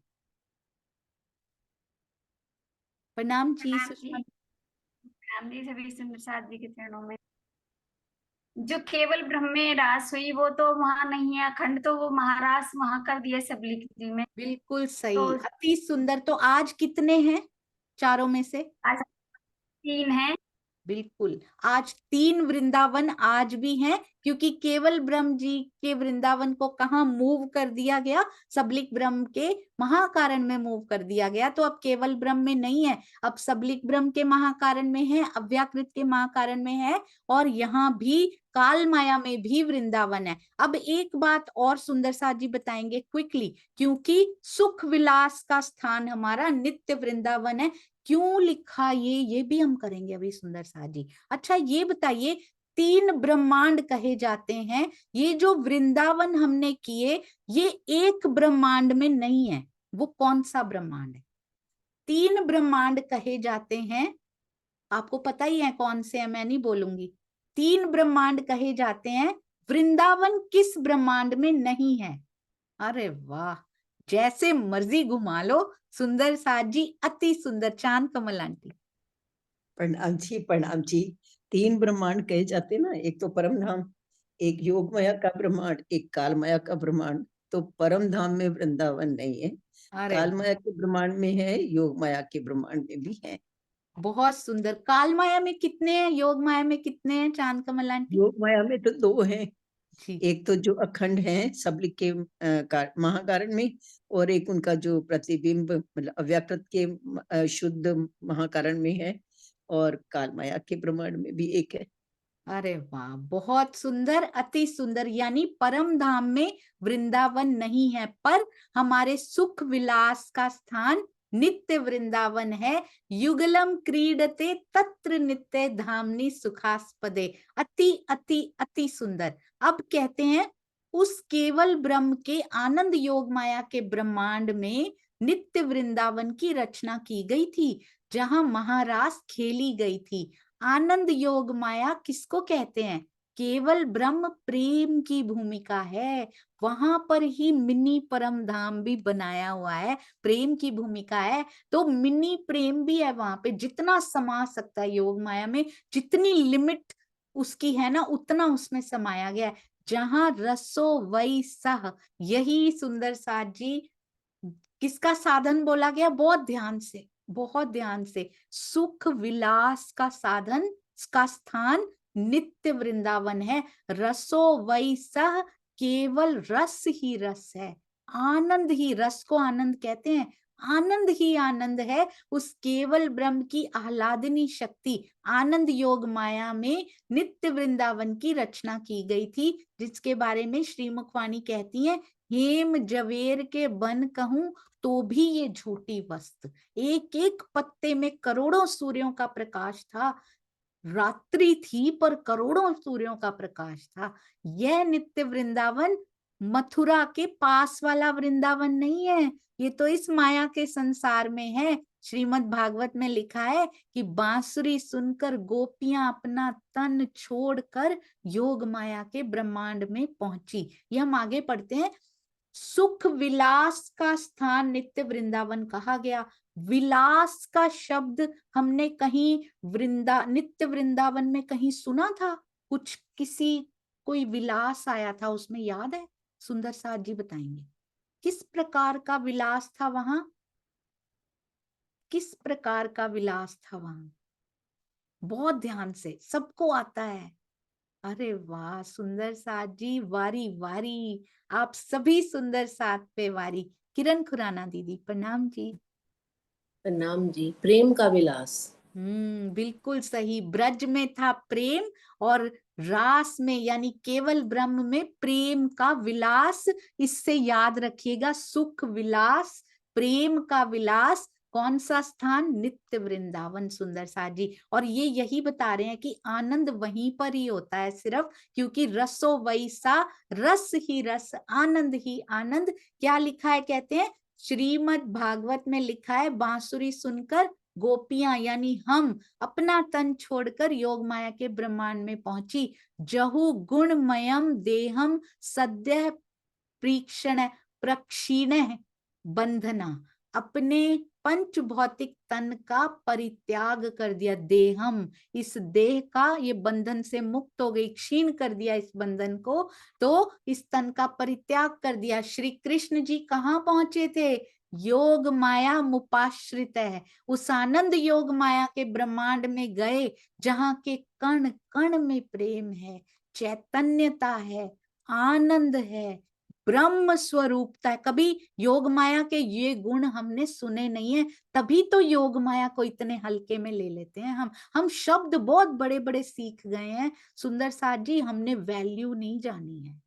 Speaker 1: प्रणाम जी। सुषमा
Speaker 14: प्रणाम जी सभी सुंदर साथ जी के चरणों में। जो केवल ब्रह्म में रास हुई वो तो वहां नहीं है, अखंड तो वो महारास वहां कर दिया सबलिक जी में।
Speaker 1: बिल्कुल सही,
Speaker 14: तो
Speaker 1: अति सुंदर। तो आज कितने हैं चारों में से?
Speaker 14: आज 3 हैं।
Speaker 1: बिल्कुल, आज 3 वृंदावन आज भी हैं, क्योंकि केवल ब्रह्म जी के वृंदावन को कहाँ मूव कर दिया गया? सबलिक ब्रह्म के महाकारण में मूव कर दिया गया। तो अब केवल ब्रह्म में नहीं है, अब सबलिक ब्रह्म के महाकारण में है, अव्याकृत के महाकारण में है, और यहाँ भी काल माया में भी वृंदावन है। अब एक बात और सुंदर साथ जी बताएंगे क्विकली, क्योंकि सुख विलास का स्थान हमारा नित्य वृंदावन है। क्यों लिखा ये भी हम करेंगे अभी सुंदर साथ जी। अच्छा ये बताइए, 3 ब्रह्मांड कहे जाते हैं। ये जो वृंदावन हमने किए, ये एक ब्रह्मांड में नहीं है। वो कौन सा ब्रह्मांड है? 3 ब्रह्मांड कहे जाते हैं, आपको पता ही है कौन से है, मैं नहीं बोलूंगी। 3 ब्रह्मांड कहे जाते हैं। वृंदावन किस ब्रह्मांड में नहीं है? अरे वाह, जैसे मर्जी घुमा लो। सुंदर साथ जी, अति सुंदर। चांद कमल आंटी।
Speaker 10: प्रणाम जी, प्रणाम जी। 3 ब्रह्मांड कहे जाते ना, एक तो परम धाम, एक योग माया का ब्रह्मांड, एक काल माया का ब्रह्मांड। तो परम धाम में वृंदावन नहीं है, काल माया के ब्रह्मांड में है, योग माया के ब्रह्मांड में भी है।
Speaker 1: बहुत सुंदर। काल माया में कितने हैं, योग माया में कितने हैं चांद कमल आंटी?
Speaker 10: योग माया में तो 2 हैं। एक तो जो अखंड है सबलिक के महाकारण में, और एक उनका जो प्रतिबिंब मतलब अव्याकृत के शुद्ध महाकारण में है, और काल माया के ब्रह्मांड में भी एक है।
Speaker 1: अरे वाह, बहुत सुंदर, अति सुंदर। यानी परम धाम में वृंदावन नहीं है, पर हमारे सुख विलास का स्थान नित्य वृंदावन है। युगलम क्रीडते तत्र नित्य धामनी सुखास्पदे। अति अति अति सुंदर। अब कहते हैं उस केवल ब्रह्म के आनंद योग माया के ब्रह्मांड में नित्य वृंदावन की रचना की गई थी, जहां महारास खेली गई थी। आनंद योग माया किसको कहते हैं? केवल ब्रह्म प्रेम की भूमिका है। वहां पर ही मिनी परम धाम भी बनाया हुआ है, प्रेम की भूमिका है। तो मिनी प्रेम भी है वहां पे, जितना समा सकता है योग माया में, जितनी लिमिट उसकी है ना, उतना उसमें समाया गया है। जहां रसो वही सह, यही सुंदर साथ जी किसका साधन बोला गया? बहुत ध्यान से, बहुत ध्यान से। सुख विलास का साधन का स्थान नित्य वृंदावन है। रसो वही सह, केवल रस ही रस है, आनंद ही, रस को आनंद कहते हैं, आनंद ही आनंद है। उस केवल ब्रह्म की आह्लादनी शक्ति आनंद योग माया में नित्य वृंदावन की रचना की गई थी, जिसके बारे में श्री मुखवाणी कहती है, हेम जवेर के बन कहूं तो भी ये झूठी वस्त। एक एक पत्ते में करोड़ों सूर्यों का प्रकाश था। रात्रि थी पर करोड़ों सूर्यों का प्रकाश था। यह नित्य वृंदावन मथुरा के पास वाला वृंदावन नहीं है, ये तो इस माया के संसार में है। श्रीमद् भागवत में लिखा है कि बांसुरी सुनकर गोपियां अपना तन छोड़कर योग माया के ब्रह्मांड में पहुंची। ये हम आगे पढ़ते हैं। सुख विलास का स्थान नित्य वृंदावन कहा गया। विलास का शब्द हमने कहीं नित्य वृंदावन में कहीं सुना था? कुछ किसी कोई विलास आया था उसमें, याद है? सुंदर साथ जी बताएंगे किस प्रकार का विलास था वहां, किस प्रकार का विलास था वहां? बहुत ध्यान से, सबको आता है। अरे वाह सुंदर साथ जी, वारी वारी, आप सभी सुंदर साथ पे वारी। किरण खुराना दीदी प्रणाम जी।
Speaker 15: प्रणाम जी। प्रेम का विलास।
Speaker 1: बिल्कुल सही। ब्रज में था प्रेम, और रास में यानी केवल ब्रह्म में प्रेम का विलास। इससे याद रखिएगा, सुख विलास, प्रेम का विलास। कौन सा स्थान? नित्य वृंदावन। सुंदर साथ जी, और ये यही बता रहे हैं कि आनंद वहीं पर ही होता है सिर्फ, क्योंकि रसो वैसा, रस ही रस, आनंद ही आनंद। क्या लिखा है? कहते हैं श्रीमद् भागवत में लिखा है, बांसुरी सुनकर गोपियां यानी हम अपना तन छोड़कर योग माया के ब्रह्मांड में पहुंची। जहु गुणमयम देहम सद्य प्रीक्षण प्रक्षीण बंधना, अपने पंच भौतिक तन का परित्याग कर दिया। देहम, इस देह का, ये बंधन से मुक्त हो गई, क्षीण कर दिया इस बंधन को, तो इस तन का परित्याग कर दिया। श्री कृष्ण जी कहाँ पहुंचे थे? योग माया मुपाश्रित है, उस आनंद योग माया के ब्रह्मांड में गए, जहां के कण कण में प्रेम है, चैतन्यता है, आनंद है, ब्रह्म स्वरूपता है। कभी योग माया के ये गुण हमने सुने नहीं है, तभी तो योग माया को इतने हल्के में ले लेते हैं हम शब्द बहुत बड़े बड़े सीख गए हैं सुंदर साथ जी, हमने वैल्यू नहीं जानी है।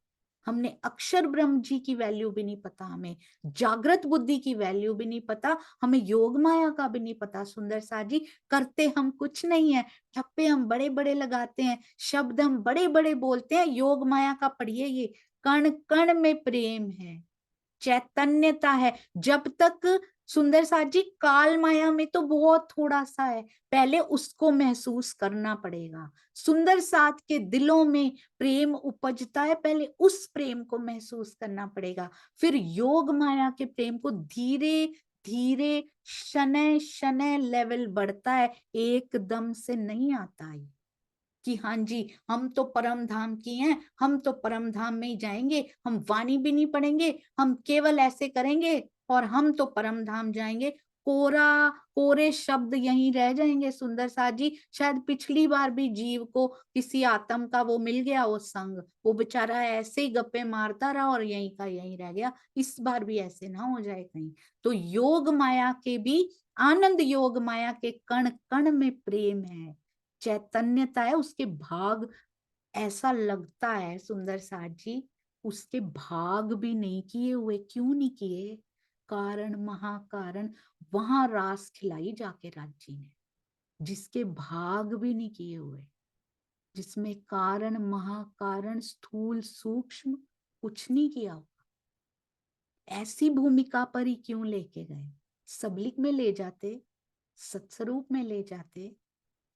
Speaker 1: हमने अक्षर ब्रह्म जी की वैल्यू भी नहीं पता, हमें जागृत बुद्धि की वैल्यू भी नहीं पता, हमें योग माया का भी नहीं पता। सुंदर साथ जी, करते हम कुछ नहीं है, ठप्पे हम बड़े बड़े लगाते हैं, शब्द हम बड़े बड़े बोलते हैं। योग माया का पढ़िए, ये कण कण में प्रेम है, चैतन्यता है। जब तक सुंदर साथ जी, काल माया में तो बहुत थोड़ा सा है, पहले उसको महसूस करना पड़ेगा। सुंदर साथ के दिलों में प्रेम उपजता है, पहले उस प्रेम को महसूस करना पड़ेगा। फिर योग माया के प्रेम को धीरे धीरे शनै शनै लेवल बढ़ता है, एकदम से नहीं आता है कि हाँ जी हम तो परम धाम की हैं, हम तो परम धाम में ही जाएंगे, हम वाणी भी नहीं पढ़ेंगे, हम केवल ऐसे करेंगे और हम तो परम धाम जाएंगे। कोरे शब्द यहीं रह जाएंगे। सुंदर साथ जी, शायद पिछली बार भी जीव को किसी आत्म का वो मिल गया, वो संग, वो बेचारा ऐसे ही गप्पे मारता रहा और यहीं का यहीं रह गया। इस बार भी ऐसे ना हो जाए कहीं। तो योग माया के भी, आनंद योग माया के कण कण में प्रेम है, चैतन्यता है, उसके भाग ऐसा लगता है सुंदर साथ जी, उसके भाग भी नहीं किए हुए। क्यों नहीं किए? कारण महाकारण वहां रास खिलाई जाके राज्य ने, जिसके भाग भी नहीं किए हुए, जिसमें कारण महाकारण स्थूल सूक्ष्म कुछ नहीं किया हुआ, ऐसी भूमिका पर ही क्यों लेके गए? सबलिक में ले जाते, सत्स्वरूप में ले जाते,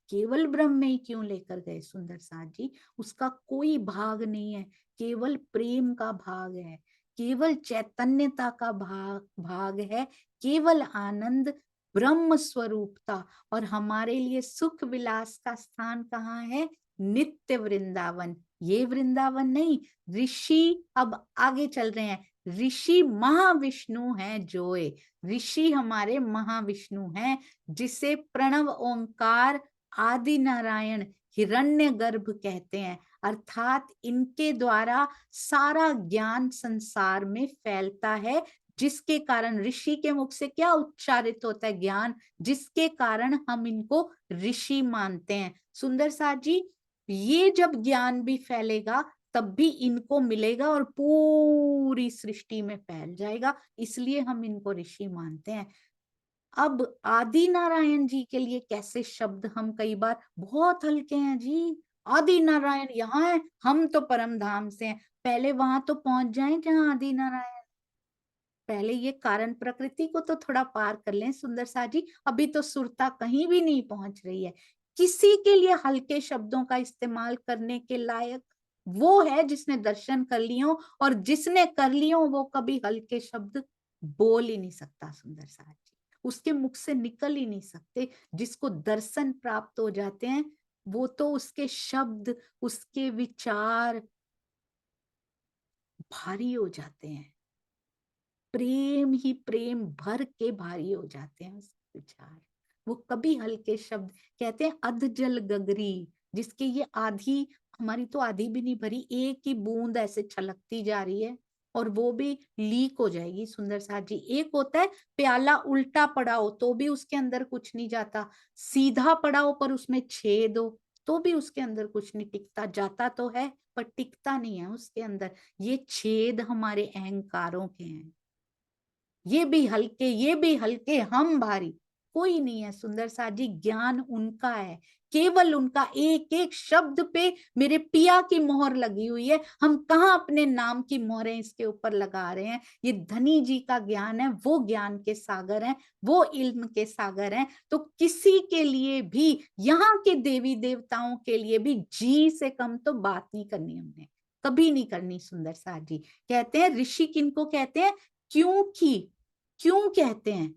Speaker 1: केवल ब्रह्म में ही क्यों लेकर गए? सुंदर साथ जी, उसका कोई भाग नहीं है, केवल प्रेम का भाग है, केवल चैतन्यता का भाग है, केवल आनंद ब्रह्म स्वरूपता। और हमारे लिए सुख विलास का स्थान कहाँ है? नित्य वृंदावन। ये वृंदावन नहीं, ऋषि अब आगे चल रहे हैं, ऋषि महाविष्णु हैं जोए, ऋषि हमारे महाविष्णु हैं, जिसे प्रणव ओंकार आदि नारायण हिरण्य गर्भ कहते हैं। अर्थात इनके द्वारा सारा ज्ञान संसार में फैलता है, जिसके कारण ऋषि के मुख से क्या उच्चारित होता है? ज्ञान, जिसके कारण हम इनको ऋषि मानते हैं। सुंदर साथ जी, ये जब ज्ञान भी फैलेगा तब भी इनको मिलेगा और पूरी सृष्टि में फैल जाएगा, इसलिए हम इनको ऋषि मानते हैं। अब आदि नारायण जी के लिए कैसे शब्द हम कई बार बहुत हल्के हैं जी, आदि नारायण यहाँ है, हम तो परम धाम से हैं। पहले वहां तो पहुंच जाएं जहां आदि नारायण, पहले ये कारण प्रकृति को तो थोड़ा पार कर लें। सुंदर साथ जी, अभी तो सुरता कहीं भी नहीं पहुंच रही है। किसी के लिए हल्के शब्दों का इस्तेमाल करने के लायक वो है जिसने दर्शन कर लियो, और जिसने कर लियो वो कभी हल्के शब्द बोल ही नहीं सकता। सुंदर साथ जी, उसके मुख से निकल ही नहीं सकते। जिसको दर्शन प्राप्त हो जाते हैं वो तो उसके शब्द, उसके विचार भारी हो जाते हैं, प्रेम ही प्रेम भर के भारी हो जाते हैं उसके विचार। वो कभी हल्के शब्द, कहते हैं अध जल गगरी, जिसके ये आधी, हमारी तो आधी भी नहीं भरी, एक ही बूंद ऐसे छलकती जा रही है और वो भी लीक हो जाएगी। सुंदर साथ जी, एक होता है प्याला उल्टा पड़ा हो तो भी उसके अंदर कुछ नहीं जाता, सीधा पड़ा हो पर उसमें छेद हो तो भी उसके अंदर कुछ नहीं टिकता, जाता तो है पर टिकता नहीं है उसके अंदर। ये छेद हमारे अहंकारों के हैं, ये भी हल्के, ये भी हल्के, हम भारी, कोई नहीं है। सुंदर साथ जी, ज्ञान उनका है, केवल उनका। एक एक शब्द पे मेरे पिया की मोहर लगी हुई है। हम कहाँ अपने नाम की मोहरें इसके ऊपर लगा रहे हैं? ये धनी जी का ज्ञान है, वो ज्ञान के सागर हैं, वो इल्म के सागर हैं। तो किसी के लिए भी, यहाँ के देवी देवताओं के लिए भी जी से कम तो बात नहीं करनी हमने, कभी नहीं करनी। सुंदर साथ जी कहते हैं, ऋषि किनको कहते हैं? क्योंकि, क्यों कहते हैं?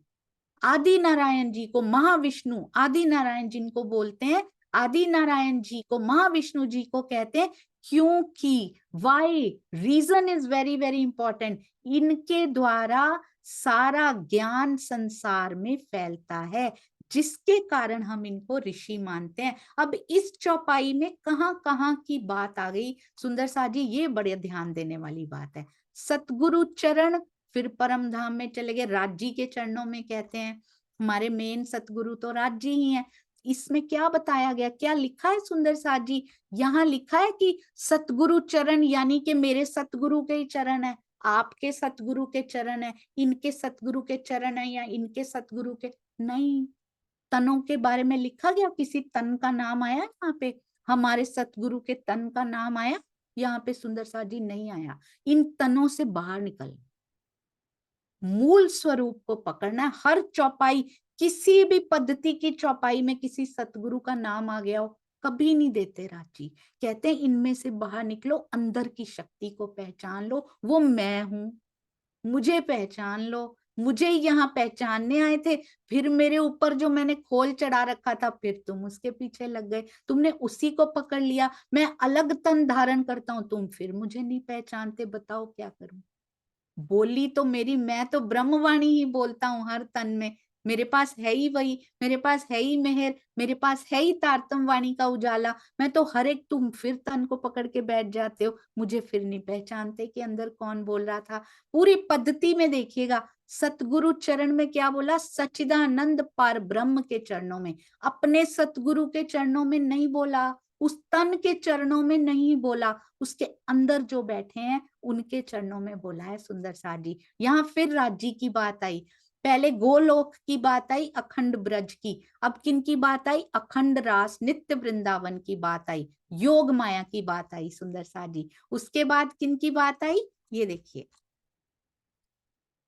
Speaker 1: आदि नारायण जी को महाविष्णु, आदि नारायण जिनको बोलते हैं, आदि नारायण जी को महाविष्णु जी को कहते हैं क्योंकि, why, reason is very very important. इनके द्वारा सारा ज्ञान संसार में फैलता है, जिसके कारण हम इनको ऋषि मानते हैं। अब इस चौपाई में कहाँ कहाँ की बात आ गई? सुंदर साथ जी, ये बड़े ध्यान देने वाली बात है। सतगुरु चरण, फिर परम धाम में चले गए, राज जी के चरणों में कहते हैं। हमारे मेन सतगुरु तो राज जी ही हैं। इसमें क्या बताया गया, क्या लिखा है सुंदर साथ जी? यहाँ लिखा है कि सतगुरु चरण, यानी कि मेरे सतगुरु के ही चरण है, आपके सतगुरु के चरण है, इनके सतगुरु के चरण है, या इनके सतगुरु के नहीं। तनों के बारे में लिखा गया, किसी तन का नाम आया यहाँ पे? हमारे सतगुरु के तन का नाम आया यहाँ पे सुंदर साथ जी? नहीं आया। इन तनों से बाहर निकल, मूल स्वरूप को पकड़ना। हर चौपाई, किसी भी पद्धति की चौपाई में किसी सतगुरु का नाम आ गया हो, कभी नहीं देते राजी। कहते हैं इनमें से बाहर निकलो, अंदर की शक्ति को पहचान लो, वो मैं हूं, मुझे पहचान लो। मुझे यहाँ पहचानने आए थे, फिर मेरे ऊपर जो मैंने खोल चढ़ा रखा था, फिर तुम उसके पीछे लग गए, तुमने उसी को पकड़ लिया। मैं अलग तन धारण करता हूं, तुम फिर मुझे नहीं पहचानते, बताओ क्या करूं? बोली तो मेरी, मैं तो ब्रह्मवाणी ही बोलता हूँ हर तन में, मेरे पास है ही वही, मेरे पास है ही मेहर, मेरे पास है ही तारतम वाणी का उजाला। मैं तो हर एक, तुम फिर तन को पकड़ के बैठ जाते हो, मुझे फिर नहीं पहचानते कि अंदर कौन बोल रहा था। पूरी पद्धति में देखिएगा, सतगुरु चरण में क्या बोला? सच्चिदानंद पार ब्रह्म के चरणों में, अपने सतगुरु के चरणों में नहीं बोला, उस तन के चरणों में नहीं बोला, उसके अंदर जो बैठे हैं उनके चरणों में बोला है सुंदर साथ जी। यहाँ फिर राज्य की बात आई, पहले गोलोक की बात आई, अखंड ब्रज की, अब किन की बात आई? अखंड रास नित्य वृंदावन की बात आई, योग माया की बात आई सुंदर साथ जी। उसके बाद किन की बात आई? ये देखिए,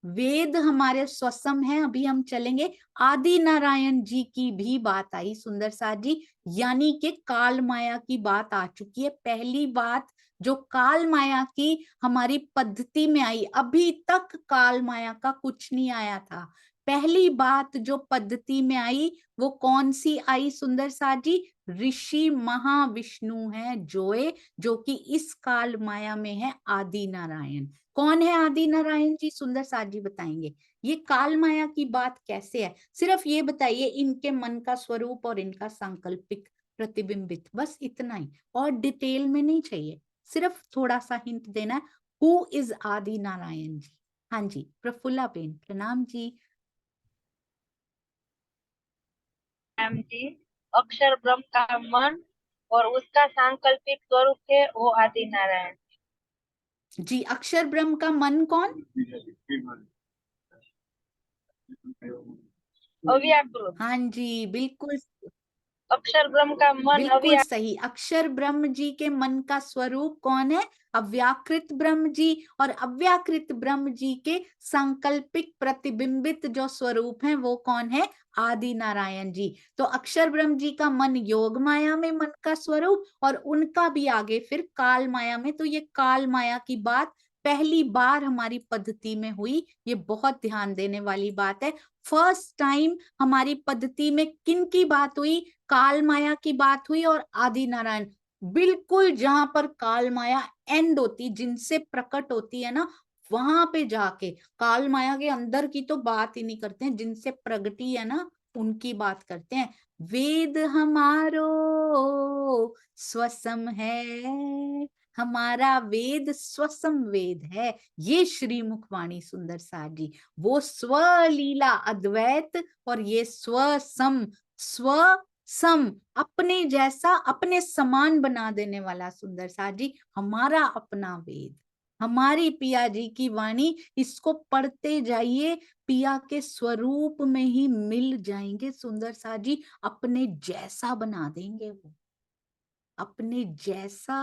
Speaker 1: वेद हमारे स्वसम है, अभी हम चलेंगे। आदि नारायण जी की भी बात आई सुंदर साथ जी, यानी कि काल माया की बात आ चुकी है। पहली बात जो काल माया की हमारी पद्धति में आई, अभी तक काल माया का कुछ नहीं आया था। पहली बात जो पद्धति में आई वो कौन सी आई सुंदर साथ जी? ऋषि महाविष्णु है जोए, जो कि इस काल माया में है आदि नारायण। कौन है आदि नारायण जी? सुंदर साथ जी बताएंगे। ये काल माया की बात कैसे है, सिर्फ ये बताइए, इनके मन का स्वरूप और इनका सांकल्पिक प्रतिबिंबित, बस इतना ही, और डिटेल में नहीं चाहिए, सिर्फ थोड़ा सा हिंट देना है। हु इज आदि नारायण जी? हाँ जी, प्रफुल्ला बेन, प्रणाम जी।
Speaker 9: मैम जी, अक्षर ब्रह्म का मन और उसका सांकल्पिक स्वरूप है वो आदि नारायण
Speaker 1: जी। अक्षर ब्रह्म का मन कौन?
Speaker 9: अव्याकृत।
Speaker 1: हाँ जी, बिल्कुल,
Speaker 9: अक्षर ब्रह्म का मन
Speaker 1: बिल्कुल सही। अक्षर ब्रह्म जी के मन का स्वरूप कौन है? अव्याकृत ब्रह्म जी। और अव्याकृत ब्रह्म जी के सांकल्पिक प्रतिबिंबित जो स्वरूप हैं वो कौन है? आदि नारायण जी। तो अक्षर ब्रह्म जी का मन योग माया में मन का स्वरूप, और उनका भी आगे फिर काल माया में। तो ये काल माया की बात पहली बार हमारी पद्धति में हुई, ये बहुत ध्यान देने वाली बात है। फर्स्ट टाइम हमारी पद्धति में किन की बात हुई? काल माया की बात हुई और आदि नारायण। बिल्कुल जहां पर काल माया एंड होती, जिनसे प्रकट होती है ना, वहां पे जाके, काल माया के अंदर की तो बात ही नहीं करते हैं, जिनसे प्रगटी है ना उनकी बात करते हैं। वेद हमारो स्वसम है, हमारा वेद स्वसम वेद है। ये श्रीमुख वाणी सुंदर साथ जी, वो स्वलीला अद्वैत, और ये स्वसम, सम, अपने जैसा, अपने समान बना देने वाला सुंदर साथ जी, हमारा अपना वेद, हमारी पिया जी की वाणी। इसको पढ़ते जाइए, पिया के स्वरूप में ही मिल जाएंगे सुंदर साथ जी, अपने जैसा बना देंगे वो, अपने जैसा।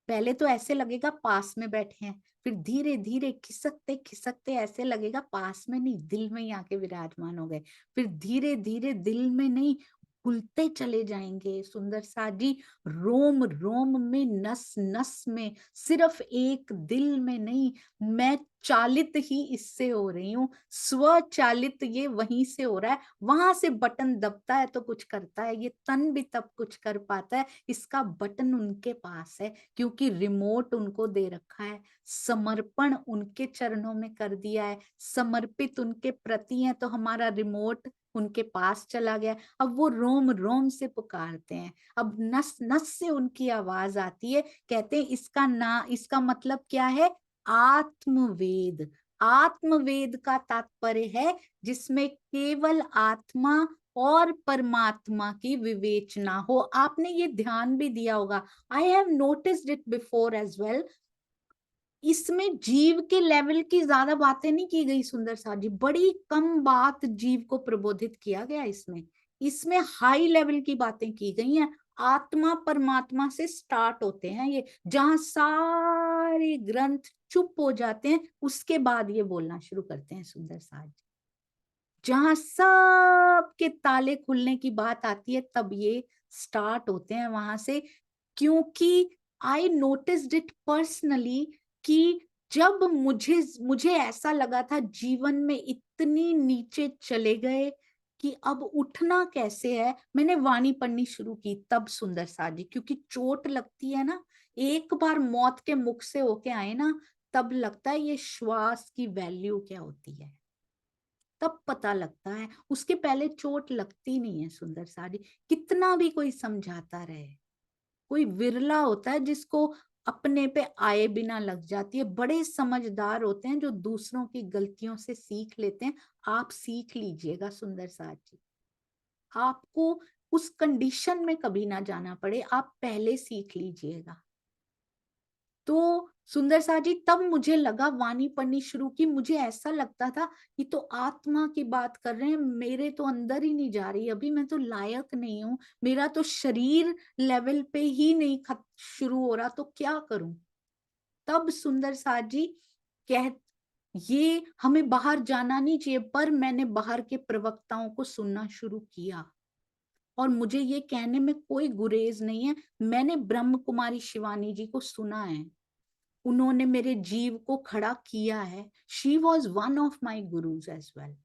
Speaker 1: पहले तो ऐसे लगेगा पास में बैठे हैं, फिर धीरे धीरे खिसकते खिसकते ऐसे लगेगा पास में नहीं, दिल में ही आके विराजमान हो गए। फिर धीरे धीरे दिल में नहीं, खुलते चले जाएंगे सुंदर साथ जी, रोम रोम में, नस नस में, सिर्फ एक दिल में नहीं। मैं चालित ही इससे हो रही हूँ, स्वचालित ये वहीं से हो रहा है। वहां से बटन दबता है तो कुछ करता है, ये तन भी तब कुछ कर पाता है, इसका बटन उनके पास है, क्योंकि रिमोट उनको दे रखा है, समर्पण उनके चरणों में कर दिया है, समर्पित उनके प्रति है, तो हमारा रिमोट उनके पास चला गया। अब वो रोम रोम से पुकारते हैं, अब नस नस से उनकी आवाज आती है। कहते हैं इसका मतलब क्या है? आत्मवेद। आत्मवेद का तात्पर्य है जिसमें केवल आत्मा और परमात्मा की विवेचना हो। आपने ये ध्यान भी दिया होगा, I have noticed it before as well. इसमें जीव के लेवल की ज्यादा बातें नहीं की गई सुंदर साथ जी, बड़ी कम बात जीव को प्रबोधित किया गया इसमें हाई लेवल की बातें की गई हैं। आत्मा परमात्मा से स्टार्ट होते हैं ये, जहां सारे ग्रंथ चुप हो जाते हैं उसके बाद ये बोलना शुरू करते हैं सुंदर साथ जी। जहां सब के ताले खुलने की बात आती है तब ये स्टार्ट होते हैं वहां से। क्योंकि आई नोटिस्ड इट पर्सनली कि जब मुझे ऐसा लगा था जीवन में इतनी नीचे चले गए कि अब उठना कैसे है, मैंने वाणी पढ़नी शुरू की तब सुंदर साथ जी। क्योंकि चोट लगती है ना, एक बार मौत के मुख से होके आए ना, तब लगता है ये श्वास की वैल्यू क्या होती है, तब पता लगता है। उसके पहले चोट लगती नहीं है सुंदर साथ जी, कितना भी कोई समझाता रहे। कोई विरला होता है जिसको अपने पे आए बिना लग जाती है। बड़े समझदार होते हैं जो दूसरों की गलतियों से सीख लेते हैं। आप सीख लीजिएगा सुंदर साथ जी, आपको उस कंडीशन में कभी ना जाना पड़े, आप पहले सीख लीजिएगा। तो सुंदर साथ जी तब मुझे लगा, वाणी पढ़नी शुरू की, मुझे ऐसा लगता था ये तो आत्मा की बात कर रहे हैं, मेरे तो अंदर ही नहीं जा रही, अभी मैं तो लायक नहीं हूं, मेरा तो शरीर लेवल पे ही नहीं शुरू हो रहा, तो क्या करूं। तब सुंदर साथ जी ये हमें बाहर जाना नहीं चाहिए, पर मैंने बाहर के प्रवक्ताओं को सुनना शुरू किया और मुझे ये कहने में कोई गुरेज नहीं है। मैंने ब्रह्म कुमारी शिवानी जी को सुना है, उन्होंने मेरे जीव को खड़ा किया है। She was one of my gurus as well.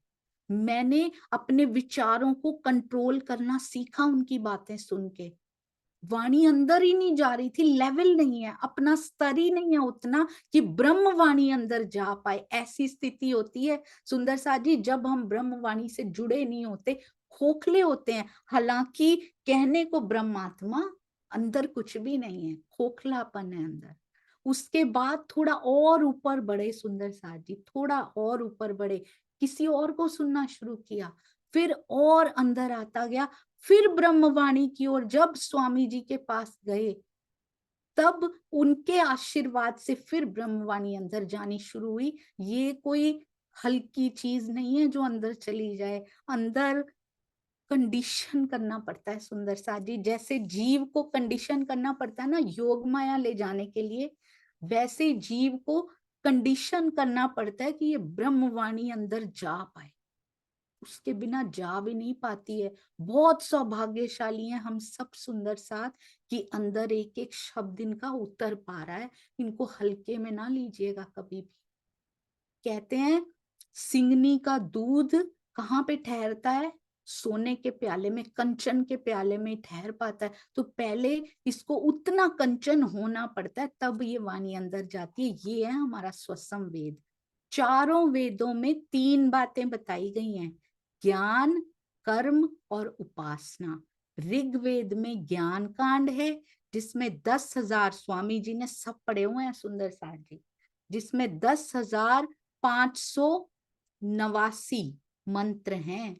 Speaker 1: मैंने अपने विचारों को कंट्रोल करना सीखा उनकी बातें सुन के। वाणी अंदर ही नहीं जा रही थी, लेवल नहीं है, अपना स्तर ही नहीं है उतना कि ब्रह्म वाणी अंदर जा पाए। ऐसी स्थिति होती है सुंदर साथ जी जब हम ब्रह्म वाणी से जुड़े नहीं होते, खोखले होते हैं। हालांकि कहने को ब्रह्मात्मा, अंदर कुछ भी नहीं है, खोखलापन है अंदर। उसके बाद थोड़ा और ऊपर बढ़े सुंदर साथ जी, थोड़ा और ऊपर बढ़े, किसी और को सुनना शुरू किया, फिर और अंदर आता गया, फिर ब्रह्मवाणी की ओर जब स्वामी जी के पास गए तब उनके आशीर्वाद से फिर ब्रह्मवाणी अंदर जानी शुरू हुई। ये कोई हल्की चीज नहीं है जो अंदर चली जाए, अंदर कंडीशन करना पड़ता है सुंदर साथ जी। जैसे जीव को कंडीशन करना पड़ता है ना योग माया ले जाने के लिए, वैसे जीव को कंडीशन करना पड़ता है कि ये ब्रह्मवाणी अंदर जा पाए, उसके बिना जा भी नहीं पाती है। बहुत सौभाग्यशाली हैं हम सब सुंदर साथ कि अंदर एक एक शब्द इनका उतर पा रहा है, इनको हल्के में ना लीजिएगा कभी भी। कहते हैं सिंगनी का दूध कहाँ पे ठहरता है, सोने के प्याले में, कंचन के प्याले में ठहर पाता है। तो पहले इसको उतना कंचन होना पड़ता है तब ये वाणी अंदर जाती है। ये है हमारा स्वसम वेद। चारों वेदों में 3 बातें बताई गई हैं, ज्ञान, कर्म और उपासना। ऋग्वेद में ज्ञान कांड है जिसमें 10,000, स्वामी जी ने सब पढ़े हुए हैं सुंदर साथ जी, जिसमें 10,589 मंत्र हैं।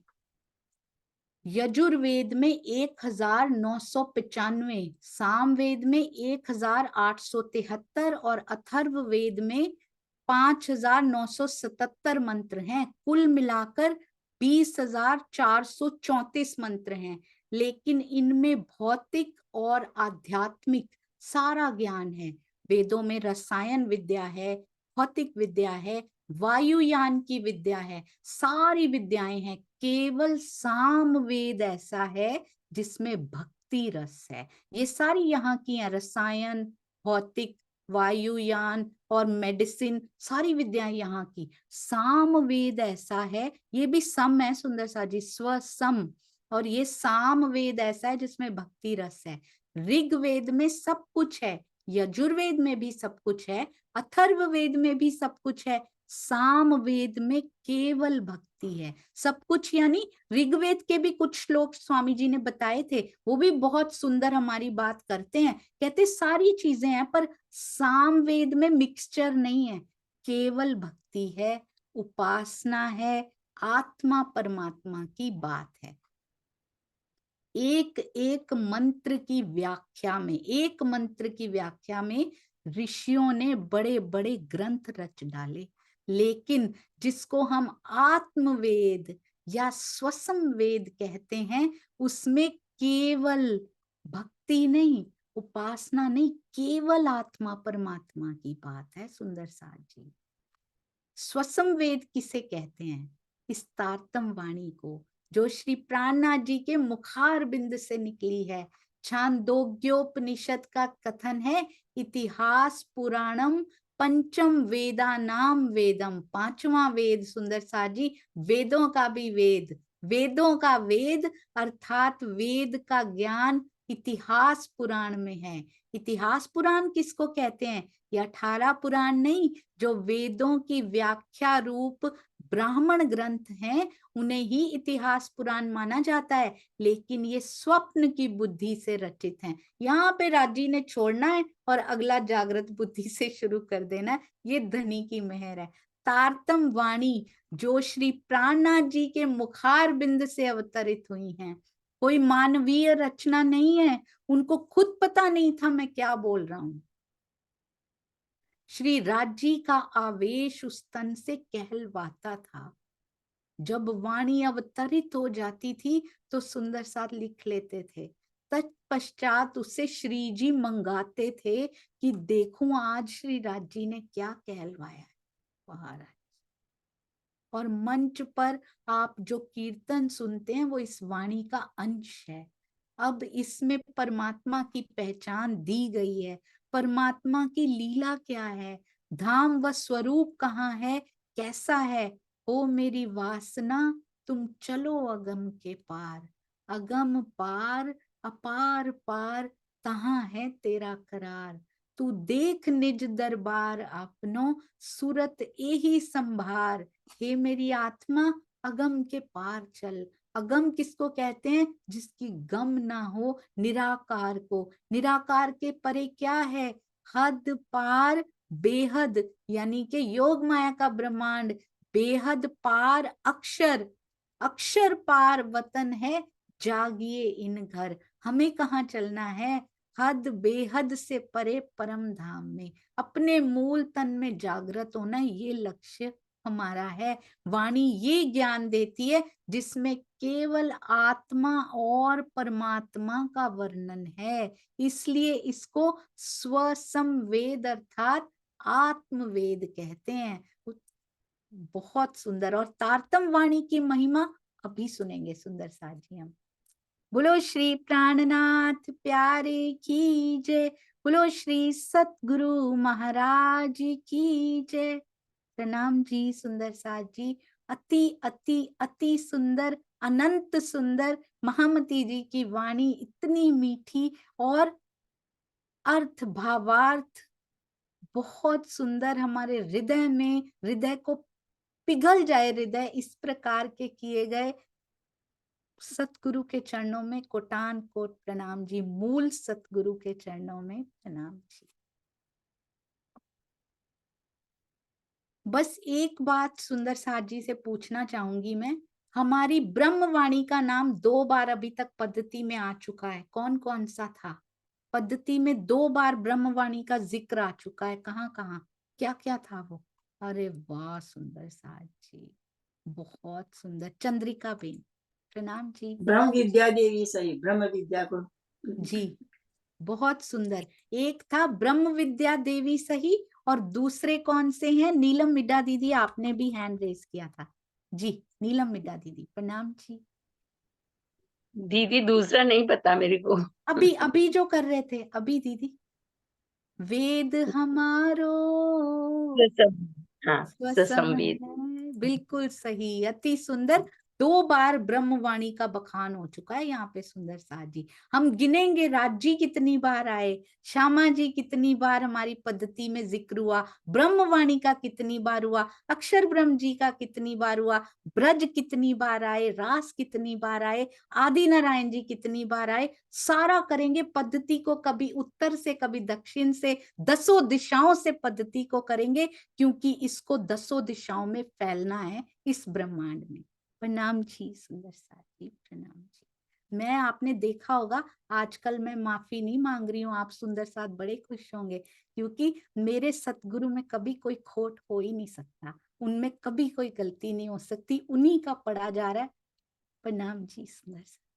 Speaker 1: यजुर्वेद में 1,995, सामवेद में 1,873 और अथर्ववेद में 5,977 मंत्र हैं। कुल मिलाकर 20,434 मंत्र हैं। लेकिन इनमें भौतिक और आध्यात्मिक सारा ज्ञान है। वेदों में रसायन विद्या है, भौतिक विद्या है, वायुयान की विद्या है, सारी विद्याएं हैं। केवल साम वेद ऐसा है जिसमें भक्ति रस है। ये सारी यहाँ की हैं, रसायन, भौतिक, वायुयान और मेडिसिन, सारी विद्याएं यहाँ की। साम वेद ऐसा है, ये भी सम है सुंदर सा जी, स्वसम, और ये साम वेद ऐसा है जिसमें भक्ति रस है। ऋग्वेद में सब कुछ है, यजुर्वेद में भी सब कुछ है, अथर्ववेद में भी सब कुछ है, साम वेद में केवल भक्ति है। सब कुछ यानी ऋग्वेद के भी कुछ श्लोक स्वामी जी ने बताए थे, वो भी बहुत सुंदर हमारी बात करते हैं। कहते सारी चीजें हैं पर साम वेद में मिक्सचर नहीं है, केवल भक्ति है, उपासना है, आत्मा परमात्मा की बात है। एक एक मंत्र की व्याख्या में, एक मंत्र की व्याख्या में ऋषियों ने बड़े बड़े ग्रंथ रच डाले, लेकिन जिसको हम आत्मवेद या स्वसम वेद कहते हैं, उसमें केवल भक्ति नहीं, उपासना नहीं, केवल आत्मा परमात्मा की बात है। सुंदर साथ जी, स्वसम वेद किसे कहते हैं? इस तारतम वाणी को, जो श्री प्राणनाथ जी के मुखार बिंद से निकली है। छांदोग्योपनिषद का कथन है, इतिहास पुराणम पंचम वेदा नाम वेदम। पांचवा वेद सुंदर साथ जी, वेदों का भी वेद, वेदों का वेद अर्थात वेद का ज्ञान इतिहास पुराण में है। इतिहास पुराण किसको कहते हैं? ये 18 पुराण नहीं, जो वेदों की व्याख्या रूप ब्राह्मण ग्रंथ हैं, उन्हें ही इतिहास पुराण माना जाता है, लेकिन ये स्वप्न की बुद्धि से रचित हैं। यहाँ पे राजी ने छोड़ना है और अगला जागृत बुद्धि से शुरू कर देना है, ये धनी की मेहर है। तारतम वाणी जो श्री प्राणनाथ जी के मुखार बिंद से अवतरित हुई हैं, कोई मानवीय रचना नहीं है, उनको खुद पता नहीं था मैं क्या बोल रहा हूं। श्री राजी का आवेश उस तन से कहलवाता था। जब वाणी अवतरित हो जाती थी तो सुंदर साथ लिख लेते थे, तत्पश्चात उसे श्री जी मंगाते थे कि देखूं आज श्री राजी ने क्या कहलवाया है महाराज। और मंच पर आप जो कीर्तन सुनते हैं वो इस वाणी का अंश है। अब इसमें परमात्मा की पहचान दी गई है, परमात्मा की लीला क्या है, धाम व स्वरूप कहाँ है, कैसा है। ओ मेरी वासना तुम चलो अगम के पार, अगम पार अपार पार तहाँ है तेरा करार। तू देख निज दरबार अपनो, सूरत एही संभार। हे मेरी आत्मा अगम के पार चल। अगम किसको कहते हैं? जिसकी गम ना हो, निराकार को। निराकार के परे क्या है? हद पार बेहद, यानी कि योग माया का ब्रह्मांड। बेहद पार अक्षर, अक्षर पार वतन है, जागिए इन घर। हमें कहाँ चलना है? हद बेहद से परे परम धाम में, अपने मूल तन में जागृत होना, ये लक्ष्य हमारा है। वाणी ये ज्ञान देती है जिसमें केवल आत्मा और परमात्मा का वर्णन है, इसलिए इसको स्वसंवेद अर्थात आत्मवेद कहते हैं। बहुत सुंदर। और तारतम वाणी की महिमा अभी सुनेंगे सुंदर साथ जी हम। बोलो श्री प्राणनाथ प्यारे की जय, बोलो श्री सतगुरु महाराज की जय। प्रणाम जी सुंदर साथ जी, अति अति अति सुंदर, अनंत सुंदर। महामती जी की वाणी इतनी मीठी और अर्थ भावार्थ बहुत सुंदर, हमारे हृदय में, हृदय को पिघल जाए हृदय, इस प्रकार के किए गए। सतगुरु के चरणों में कोटान कोट प्रणाम जी, मूल सतगुरु के चरणों में प्रणाम जी। बस एक बात सुंदर साथ जी से पूछना चाहूंगी मैं, हमारी ब्रह्मवाणी का नाम 2 बार अभी तक पद्धति में आ चुका है, कौन कौन सा था? पद्धति में 2 बार ब्रह्मवाणी का जिक्र आ चुका है, कहाँ कहाँ, क्या क्या था वो? अरे वाह सुंदर साथ जी, बहुत सुंदर। चंद्रिका बेन प्रणाम जी।
Speaker 7: ब्रह्म विद्या देवी सही, ब्रह्म विद्या को
Speaker 1: जी बहुत सुंदर। एक था ब्रह्म विद्या देवी सही, और दूसरे कौन से हैं? नीलम मिड्डा दीदी, आपने भी हैंड रेस किया था जी। नीलम मिड्डा दीदी प्रणाम जी।
Speaker 5: दीदी दूसरा नहीं पता मेरे को।
Speaker 1: अभी अभी जो कर रहे थे अभी दीदी, वेद हमारो
Speaker 5: हाँ,
Speaker 1: स्वसम
Speaker 5: संवेद।
Speaker 1: है, बिल्कुल सही, अति सुंदर। 2 बार ब्रह्मवाणी का बखान हो चुका है यहाँ पे सुंदर साथ जी। हम गिनेंगे, राज जी कितनी बार आए, श्यामा जी कितनी बार हमारी पद्धति में जिक्र हुआ, ब्रह्मवाणी का कितनी बार हुआ, अक्षर ब्रह्म जी का कितनी बार हुआ, ब्रज कितनी बार आए, रास कितनी बार आए, आदि नारायण जी कितनी बार आए। सारा करेंगे पद्धति को, कभी उत्तर से कभी दक्षिण से, 10 दिशाओं से पद्धति को करेंगे, क्योंकि इसको 10 दिशाओं में फैलना है इस ब्रह्मांड में। प्रणाम जी सुंदर साथ जी, प्रणाम जी। मैं, आपने देखा होगा आजकल मैं माफी नहीं मांग रही हूँ, आप सुंदर साथ बड़े खुश होंगे, क्योंकि मेरे सतगुरु में कभी कोई खोट हो ही नहीं सकता, उनमें कभी कोई गलती नहीं हो सकती, उन्हीं का पढ़ा जा रहा है। प्रणाम जी सुंदर साथ।